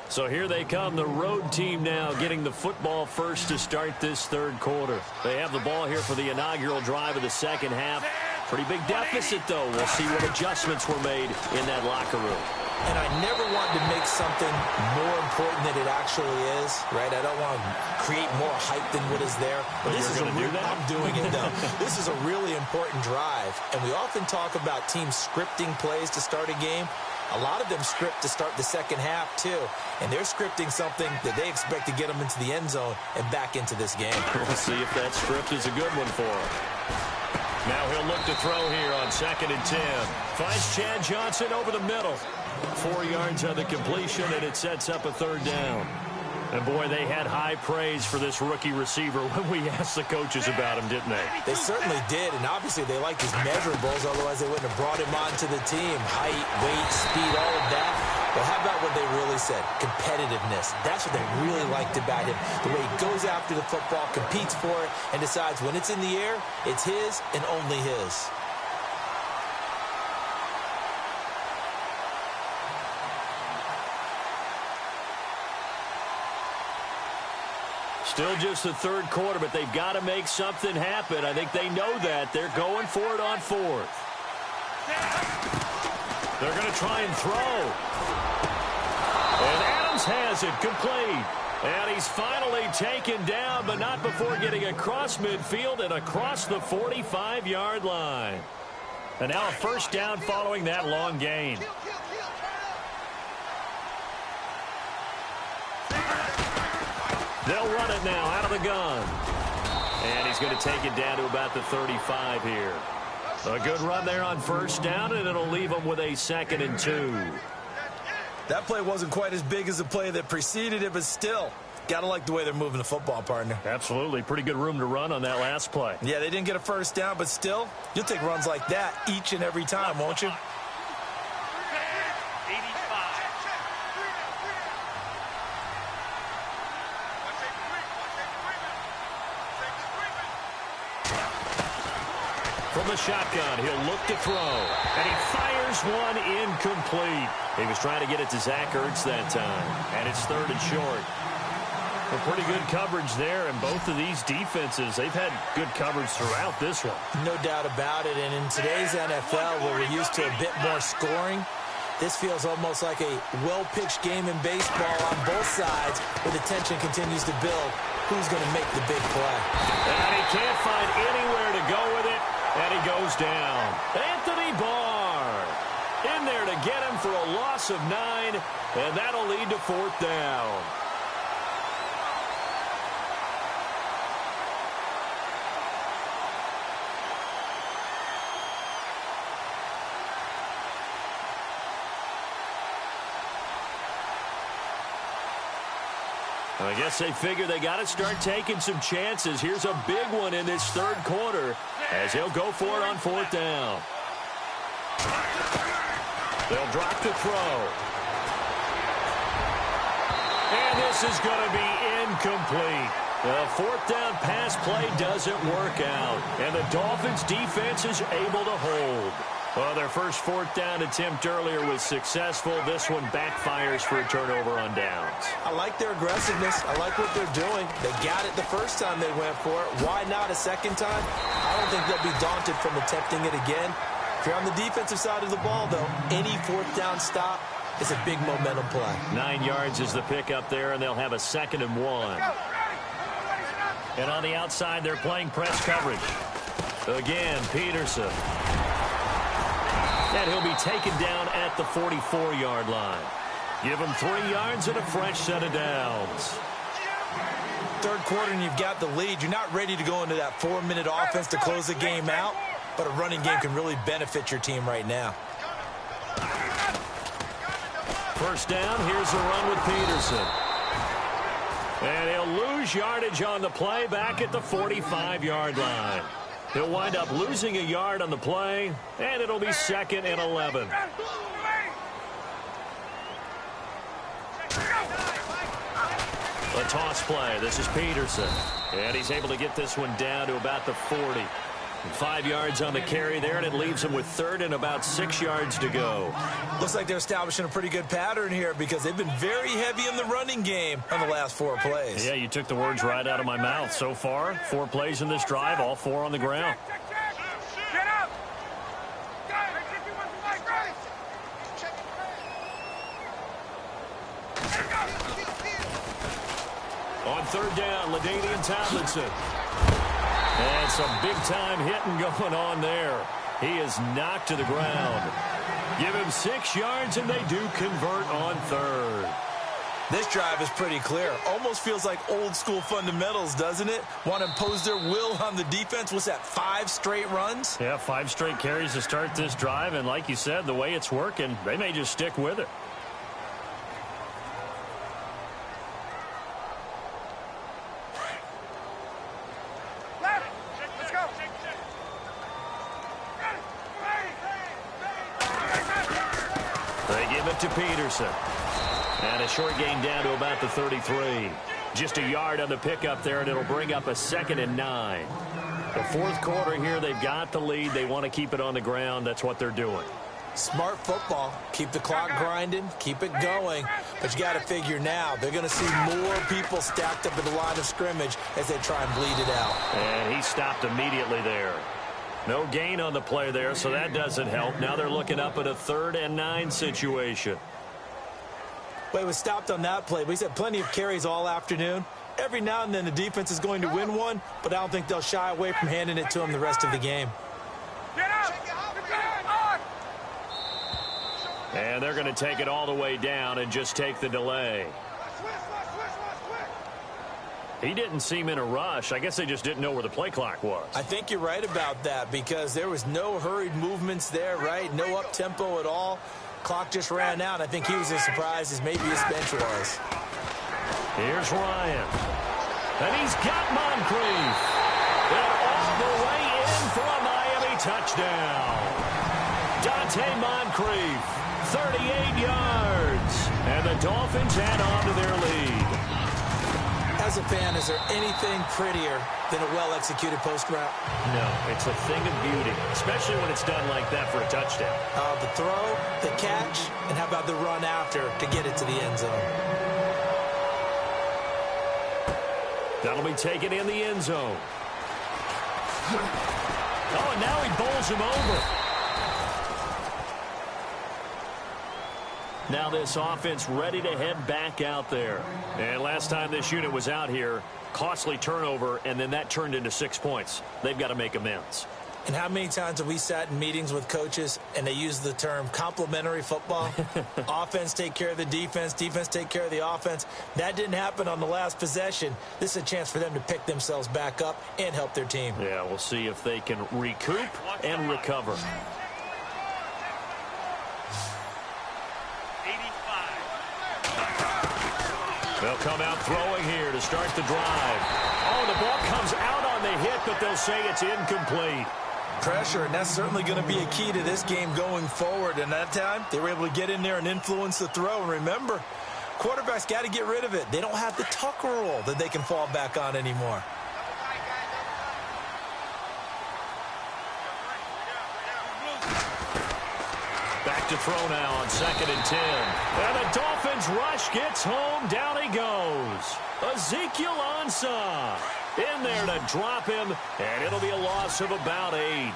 So here they come, the road team now getting the football first to start this third quarter. They have the ball here for the inaugural drive of the second half. Pretty big deficit, though. We'll see what adjustments were made in that locker room.
And I never want to make something more important than it actually is, right? I don't want to create more hype than what is there. But this is I'm doing it, though. This is a really important drive. And we often talk about teams scripting plays to start a game. A lot of them script to start the second half, too. And they're scripting something that they expect to get them into the end zone and back into this game.
We'll see if that script is a good one for him. Now he'll look to throw here on 2nd and 10. Finds Chad Johnson over the middle. 4 yards on the completion, and it sets up a third down. And, boy, they had high praise for this rookie receiver when we asked the coaches about him, didn't they?
They certainly did, and obviously they liked his measurables, otherwise they wouldn't have brought him onto the team. Height, weight, speed, all of that. But how about what they really said? Competitiveness. That's what they really liked about him. The way he goes after the football, competes for it, and decides when it's in the air, it's his and only his.
Still just the third quarter, but they've got to make something happen. I think they know that. They're going for it on 4th. They're going to try and throw. And Adams has it complete. And he's finally taken down, but not before getting across midfield and across the 45-yard line. And now a first down following that long gain. They'll run it now out of the gun. And he's going to take it down to about the 35 here. A good run there on first down, and it'll leave them with a 2nd and 2.
That play wasn't quite as big as the play that preceded it, but still, got to like the way they're moving the football, partner.
Absolutely. Pretty good room to run on that last play.
Yeah, they didn't get a first down, but still, you'll take runs like that each and every time, won't you?
From the shotgun, he'll look to throw. And he fires one incomplete. He was trying to get it to Zach Ertz that time. And it's 3rd and short. A pretty good coverage there, and both of these defenses, they've had good coverage throughout this one.
No doubt about it. And in today's NFL, where we're used to a bit more scoring, this feels almost like a well-pitched game in baseball on both sides, where the tension continues to build. Who's going to make the big play?
And he can't find anywhere to go with it. And he goes down. Anthony Barr in there to get him for a loss of 9, and that'll lead to 4th down. I guess they figure they got to start taking some chances. Here's a big one in this third quarter as he'll go for it on fourth down. They'll drop the throw. And this is going to be incomplete. The fourth down pass play doesn't work out. And the Dolphins defense is able to hold. Well, their first fourth down attempt earlier was successful. This one backfires for a turnover on downs.
I like their aggressiveness. I like what they're doing. They got it the first time they went for it. Why not a second time? I don't think they'll be daunted from attempting it again. If you're on the defensive side of the ball, though, any fourth down stop is a big momentum play. 9 yards is the pickup there, and they'll have a 2nd and 1. And on the outside, they're playing press coverage. Again, Peterson. And he'll be taken down at the 44-yard line. Give him 3 yards and a fresh set of downs. Third quarter and you've got the lead. You're not ready to go into that 4-minute offense to close the game out, but a running game can really benefit your team right now. First down, here's a run with Peterson. And he'll lose yardage on the play back at the 45-yard line. He'll wind up losing a yard on the play, and it'll be 2nd and 11. A toss play. This is Peterson. And he's able to get this one down to about the 40. 5 yards on the carry there, and it leaves him with 3rd and about 6 yards to go. Looks like they're establishing a pretty good pattern here because they've been very heavy in the running game on the last 4 plays. Yeah, you took the words right out of my mouth. So far, 4 plays in this drive, all 4 on the ground.
Get up!
On 3rd down, LaDainian Tomlinson. And some big-time hitting going on there. He is knocked to the ground. Give him 6 yards, and they do convert on 3rd. This drive is pretty clear. Almost feels like old-school fundamentals, doesn't it? Want to impose their will on the defense. What's that, 5 straight runs? Yeah, 5 straight carries to start this drive, and like you said, the way it's working, they may just stick with it. To Peterson. And a short gain down to about the 33. Just a yard on the pickup there, and it'll bring up a 2nd and 9. The fourth quarter here, they've got the lead. They want to keep it on the ground. That's what they're doing. Smart football. Keep the clock grinding. Keep it going. But you got to figure now, they're going to see more people stacked up at the line of scrimmage as they try and bleed it out. And he stopped immediately there. No gain on the play there, so that doesn't help. Now they're looking up at a 3rd and 9 situation. Well, he was stopped on that play, but he's had plenty of carries all afternoon. Every now and then the defense is going to win one, but I don't think they'll shy away from handing it to him the rest of the game. And they're going to take it all the way down and just take the delay. He didn't seem in a rush. I guess they just didn't know where the play clock was. I think you're right about that because there was no hurried movements there, right? No up-tempo at all. Clock just ran out. I think he was as surprised as maybe his bench was. Here's Ryan. And he's got Moncrief. They're all the way in for a Miami touchdown. Dante Moncrief, 38 yards. And the Dolphins add on to their lead. As a fan, is there anything prettier than a well-executed post route? No, it's a thing of beauty, especially when it's done like that for a touchdown. The throw, the catch, and how about the run after to get it to the end zone? That'll be taken in the end zone. Oh, and now he bowls him over. Now this offense ready to head back out there. And last time this unit was out here, costly turnover, and then that turned into 6 points. They've got to make amends. And how many times have we sat in meetings with coaches and they use the term complementary football? Offense take care of the defense, defense take care of the offense. That didn't happen on the last possession. This is a chance for them to pick themselves back up and help their team. Yeah, we'll see if they can recoup and recover. They'll come out throwing here to start the drive. Oh, the ball comes out on the hit, but they'll say it's incomplete.
Pressure, and that's certainly going to be a key to this game going forward. And that time, they were able to get in there and influence the throw. And remember, quarterbacks got to get rid of it. They don't have the tuck rule that they can fall back on anymore.
Back to throw now on 2nd and 10. And the Dolphins rush gets home. Down he goes. Ezekiel Ansah in there to drop him, and it'll be a loss of about 8.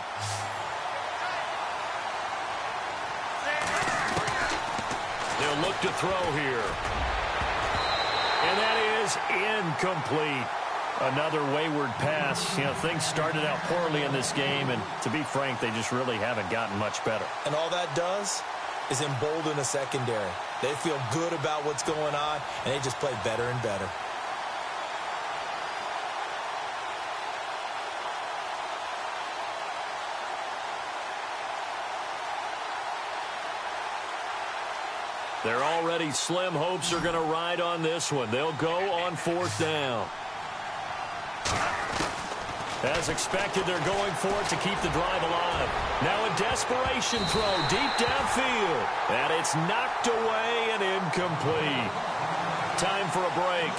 They'll look to throw here. And that is incomplete. Another wayward pass. You know, things started out poorly in this game, and to be frank, they just really haven't gotten much better.
And all that does is embolden a secondary. They feel good about what's going on, and they just play better and better.
Their already slim hopes are going to ride on this one. They'll go on 4th down. As expected, they're going for it to keep the drive alive. Now a desperation throw deep downfield. And it's knocked away and incomplete. Time for a break.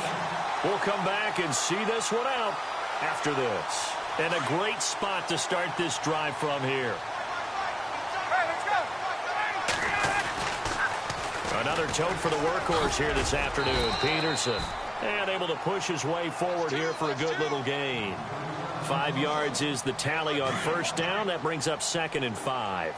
We'll come back and see this one out after this. And a great spot to start this drive from here. Another tote for the workhorse here this afternoon, Peterson. And able to push his way forward here for a good little gain. 5 yards is the tally on 1st down. That brings up 2nd and 5.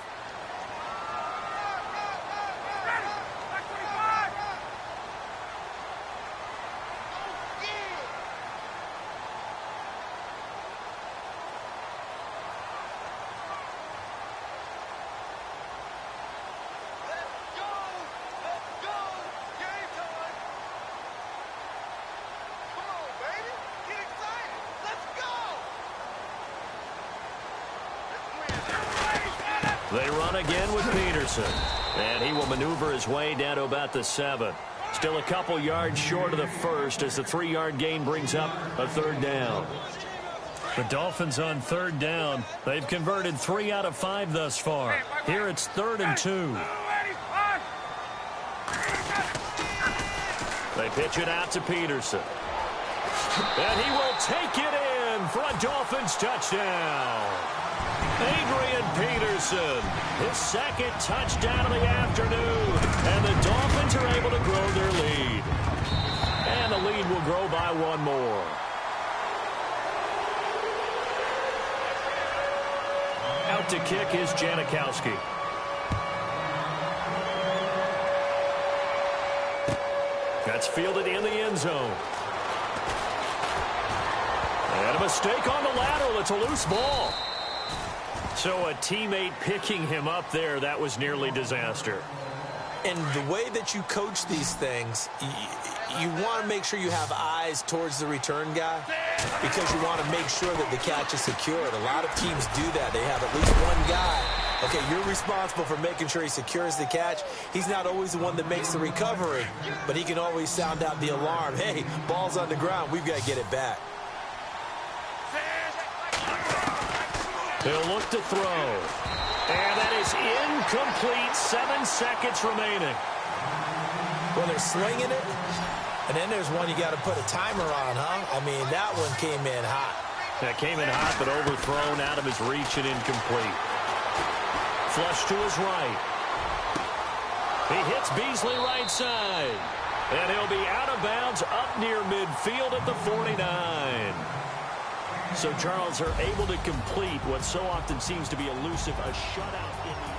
They run again with Peterson. And he will maneuver his way down to about the 7. Still a couple yards short of the first as the 3-yard gain brings up a 3rd down. The Dolphins on 3rd down. They've converted 3 out of 5 thus far. Here it's 3rd and 2. They pitch it out to Peterson. And he will take it in for a Dolphins touchdown. Adrian Peterson, his 2nd touchdown of the afternoon. And the Dolphins are able to grow their lead. And the lead will grow by 1 more. Out to kick is Janikowski. That's fielded in the end zone. And a mistake on the lateral. It's a loose ball. So a teammate picking him up there, that was nearly disaster.
And the way that you coach these things, you want to make sure you have eyes towards the return guy because you want to make sure that the catch is secured. A lot of teams do that. They have at least one guy. Okay, you're responsible for making sure he secures the catch. He's not always the one that makes the recovery, but he can always sound out the alarm. Hey, ball's on the ground. We've got to get it back.
He'll look to throw. And that is incomplete. 7 seconds remaining.
Well, they're slinging it. And then there's one you got to put a timer on, huh? I mean, that one came in hot.
That came in hot, but overthrown out of his reach and incomplete. Flush to his right. He hits Beasley right side. And he'll be out of bounds up near midfield at the 49. So Charles are able to complete what so often seems to be elusive, a shutout in the...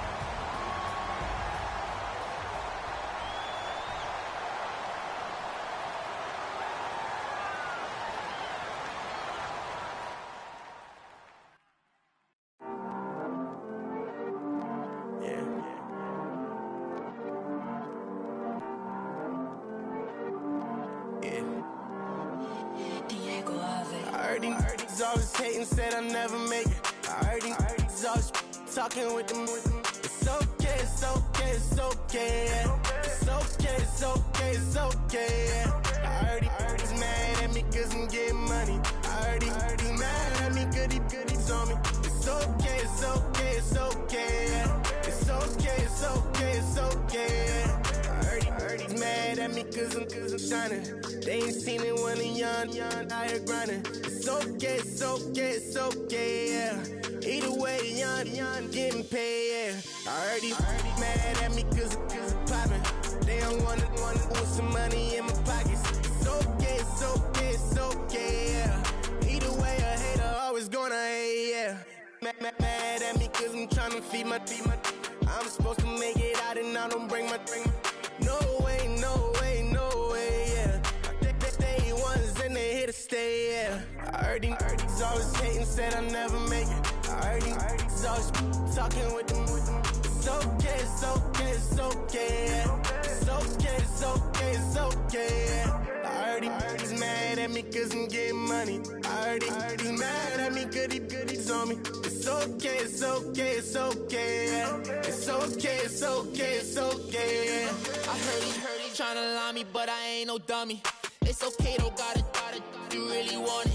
Always hating, said I never make it. I heard these always talking with them. It's okay, it's okay, it's okay, yeah. It's okay, it's okay, it's okay, yeah. I heard he's mad at me cause I'm getting money. I heard he's mad at me cause he's on me. It's okay, it's okay, it's okay, yeah. It's okay, it's okay, it's okay, yeah. I heard he's mad at me cause I'm shining. They ain't seen it when I'm young, out here grinding. It's okay, it's okay, it's okay, yeah. Either way, young, getting paid, yeah. I heard he's mad at me cause I'm poppin'. They don't wanna put some money in my pockets. It's okay, it's okay, it's okay, yeah. Either way, a hater always gonna hate, yeah. Mad at me cause I'm tryna feed my I'm supposed to make it out and I don't bring my No way, no way, no way, yeah. They ones and they here to stay, yeah. I heard he's always hating, said I never make it. I heard he's always talking with them. It's okay, it's okay, it's okay, yeah. It's okay, it's okay, it's okay, yeah. I heard he's mad at me cause I'm getting money. I heard he's mad at me cause he's on me. It's okay, it's okay, it's okay, yeah. It's okay, it's okay, it's okay, yeah.
I heard he tryna lie me, but I ain't no dummy. It's okay though, got it, you really want it.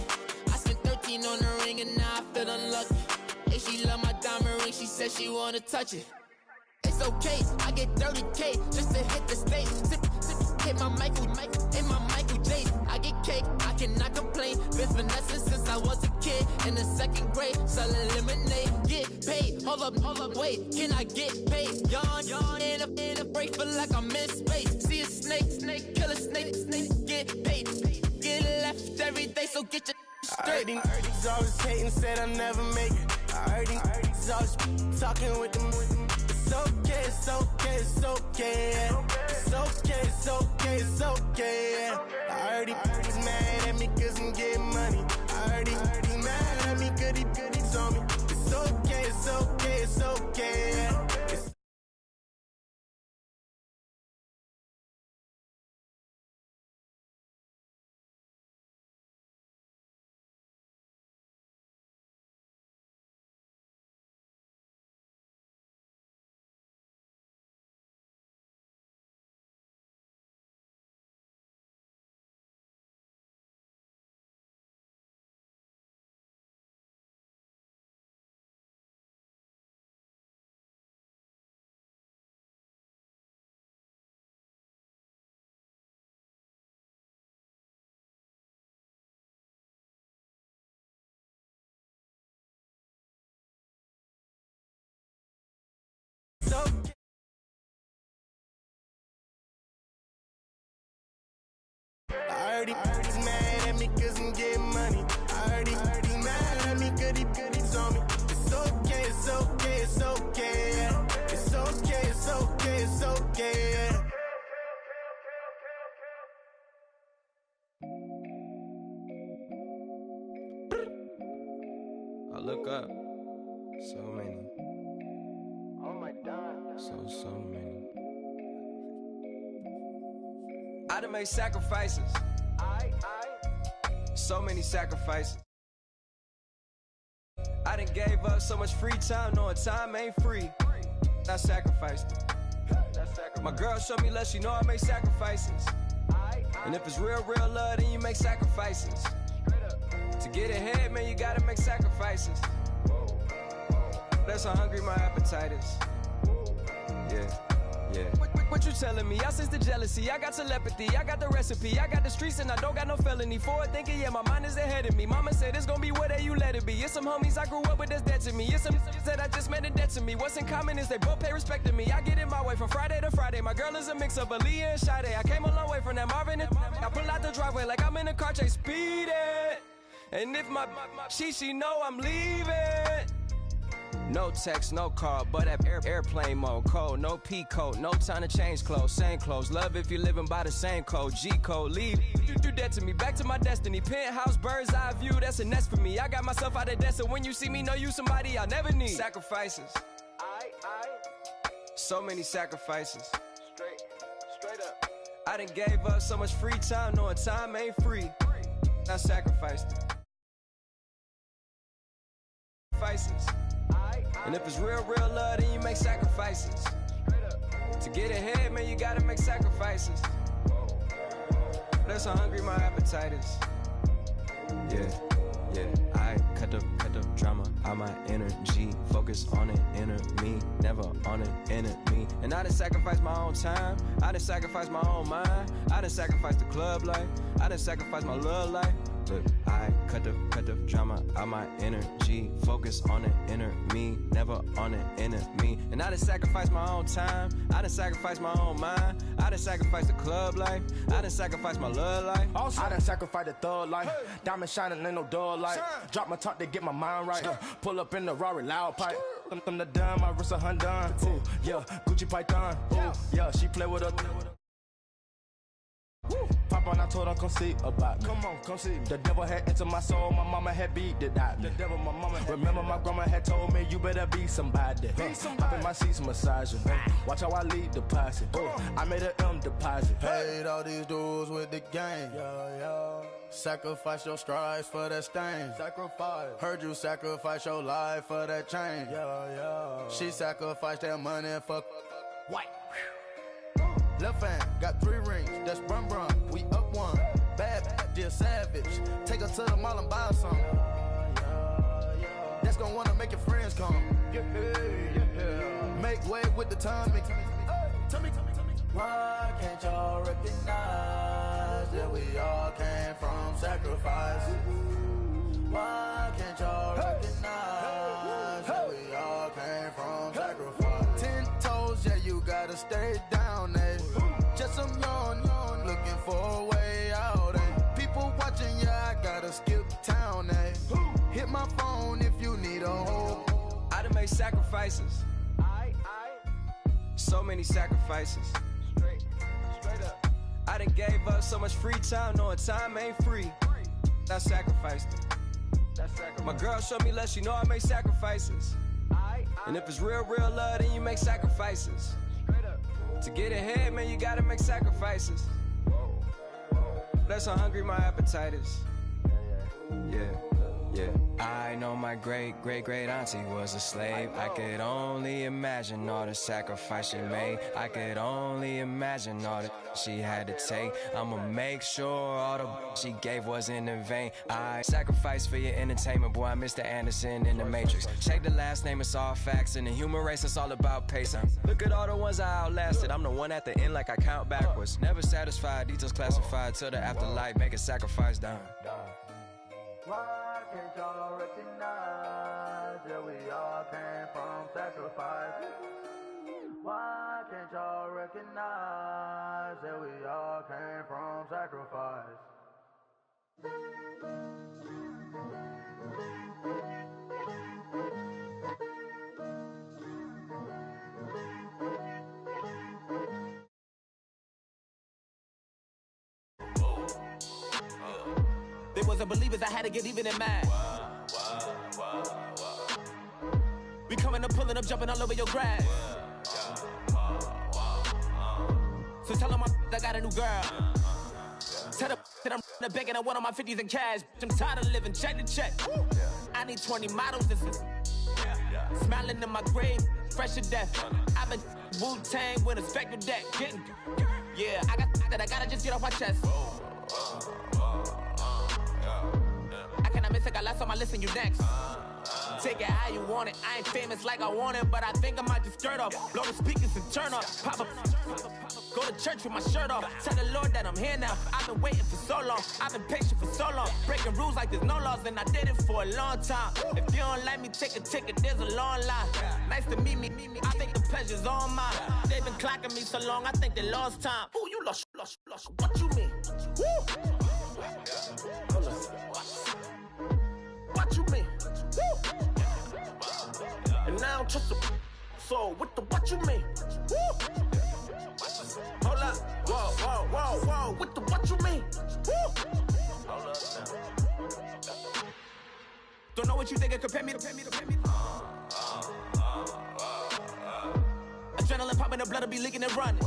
I spent 13 on the ring and now I feel unlucky. Hey, she love my diamond ring, she said she wanna touch it. It's okay, I get 30K just to hit the stage. Sip, hit my Michael in my Michael J. I get cake, I cannot complain. Been finessing since I was a kid in the 2nd grade, selling lemonade. Get paid, hold up, wait, can I get paid? Yawn in a break, feel like I'm in space. See a snake, kill a snake, get paid. Get left every day, so get your straight.
I heard he's always hating, said I never make it. I heard he's always talking with them. It's okay, it's okay, it's okay, yeah. It's okay, it's okay, it's okay, yeah. I heard he's mad at me cause I'm getting money. I heard he's mad at me cause he's on me. It's okay, it's okay, it's okay, yeah. I heard he's mad at me cause I'm getting money. I heard he's mad at me cause he's on me. It's okay, it's okay, it's okay, yeah. It's okay, it's okay, it's okay, yeah.
I look up, so many.
Oh my God.
So many. I done made sacrifices. So many sacrifices. I done gave up so much free time, knowing time ain't free. I sacrificed it. My girl showed me love, she know I make sacrifices. And if it's real love, then you make sacrifices. To get ahead, man, you gotta make sacrifices. That's how hungry my appetite is. Yeah. What you telling me? I sense the jealousy, I got telepathy, I got the recipe, I got the streets and I don't got no felony. Forward thinking, yeah, my mind is ahead of me. Mama said it's gonna be whatever you let it be. It's some homies I grew up with that's dead to me. It's some that I just met in debt to me. What's in common is they both pay respect to me. I get in my way from Friday to Friday. My girl is a mix of Aaliyah and Sade. I came a long way from that Marvin and I pull out the driveway like I'm in a car chase speeding. And if my she know I'm leaving. No text, no call, but at airplane mode. Cold, no P code, no time to change clothes. Same clothes, love if you're living by the same code. G code, leave. You do that to me, back to my destiny. Penthouse, bird's eye view, that's a nest for me. I got myself out of debt, so when you see me, know you somebody I'll never need. Sacrifices. So many sacrifices. Straight up. I done gave up so much free time, knowing time ain't free. I sacrificed it. And if it's real love, then you make sacrifices. To get ahead, man, you gotta make sacrifices. That's how hungry my appetite is. Yeah, I cut the drama out my energy. Focus on an inner me, never on an enemy. And I done sacrificed my own time, I done sacrificed my own mind, I done sacrificed the club life, I done sacrificed my love life. But I cut the drama out my energy. Focus on an inner me, never on an enemy. And I done sacrificed my own time, I done sacrificed my own mind, I done sacrificed the club life, I done sacrificed my love life.
Also, I done sacrificed the thug life. Diamond shining, ain't no dull light. Drop my top to get my mind right. Pull up in the Rari loud pipe. Them the dime, my wrist a Hyundai. Ooh, yeah, Gucci Python. Ooh, yeah, she play with her. Pop on, I told her come see about me. Come on, come see me. The devil had entered my soul, my mama had beat it out. The devil, my mama had remember my grandma had told me you better be somebody. Hop in my seats massaging. Watch how I lead the posse. I made an M deposit.
Paid all these dudes with the game. Sacrifice your strides for that stain.
Sacrifice.
Heard you sacrifice your life for that chain. She sacrificed that money for
White.
left hand, got 3 rings, that's brum brum, we up one. Bad, dear savage, take her to the mall and buy some. That's gonna wanna make your friends come. Make way with the timing. Tell me. Why can't y'all recognize that we all came from sacrifice? Why can't y'all recognize that we all came from sacrifice? 10 toes, yeah, you gotta stay down, eh? Just some yawn, looking for a way out, eh? People watching, yeah, I gotta skip town, eh? Hit my phone if you need a hold.
I done made sacrifices. So many sacrifices. Straight up. I done gave up so much free time, knowing time ain't free. I sacrificed it. My girl showed me love, she know I make sacrifices. And if it's real love, then you make sacrifices. To get ahead, man, you gotta make sacrifices. That's how hungry my appetite is. Yeah. I know my great auntie was a slave. I could only imagine all the sacrifice she made. I could only imagine all that she had to take. I'ma make sure all the she gave wasn't in vain. I sacrifice for your entertainment, boy. I'm Mr. Anderson in the Matrix. Check the last name, it's all facts. In the human race, it's all about pacing. Look at all the ones I outlasted. I'm the one at the end like I count backwards. Never satisfied, details classified till the afterlife. Make a sacrifice down.
Why can't y'all recognize that we all came from sacrifice? Why can't y'all recognize that we all came from sacrifice?
They wasn't believers, I had to get even in mad. We coming up, pulling up, jumping all over your grass. So tell them I got a new girl. Tell them that I'm the bank and I want all my 50s in cash. I'm tired of living check to check. I need 20 models, this is smiling in my grave, fresh to death. I've been Wu-Tang with a spectral deck. Yeah, I gotta just get off my chest. I cannot miss it, got last on my list and you next. Take it how you want it, I ain't famous like I want it, but I think I might just skirt off. Blow the speakers and turn up, pop up. Go to church with my shirt off, tell the Lord that I'm here now. I've been waiting for so long, I've been patient for so long. Breaking rules like there's no laws and I did it for a long time. If you don't like me, take a ticket, there's a long line. Nice to meet me, I think the pleasure's all mine. They've been clocking me so long, I think they lost time. Ooh, you lost, what you mean? Woo! What you mean? Woo! And now I don't trust the so what you mean? Woo! Hold up, whoa, what you mean? Woo! Hold up now. Don't know what you think, compare me to. Adrenaline popping, the blood will be leaking and running.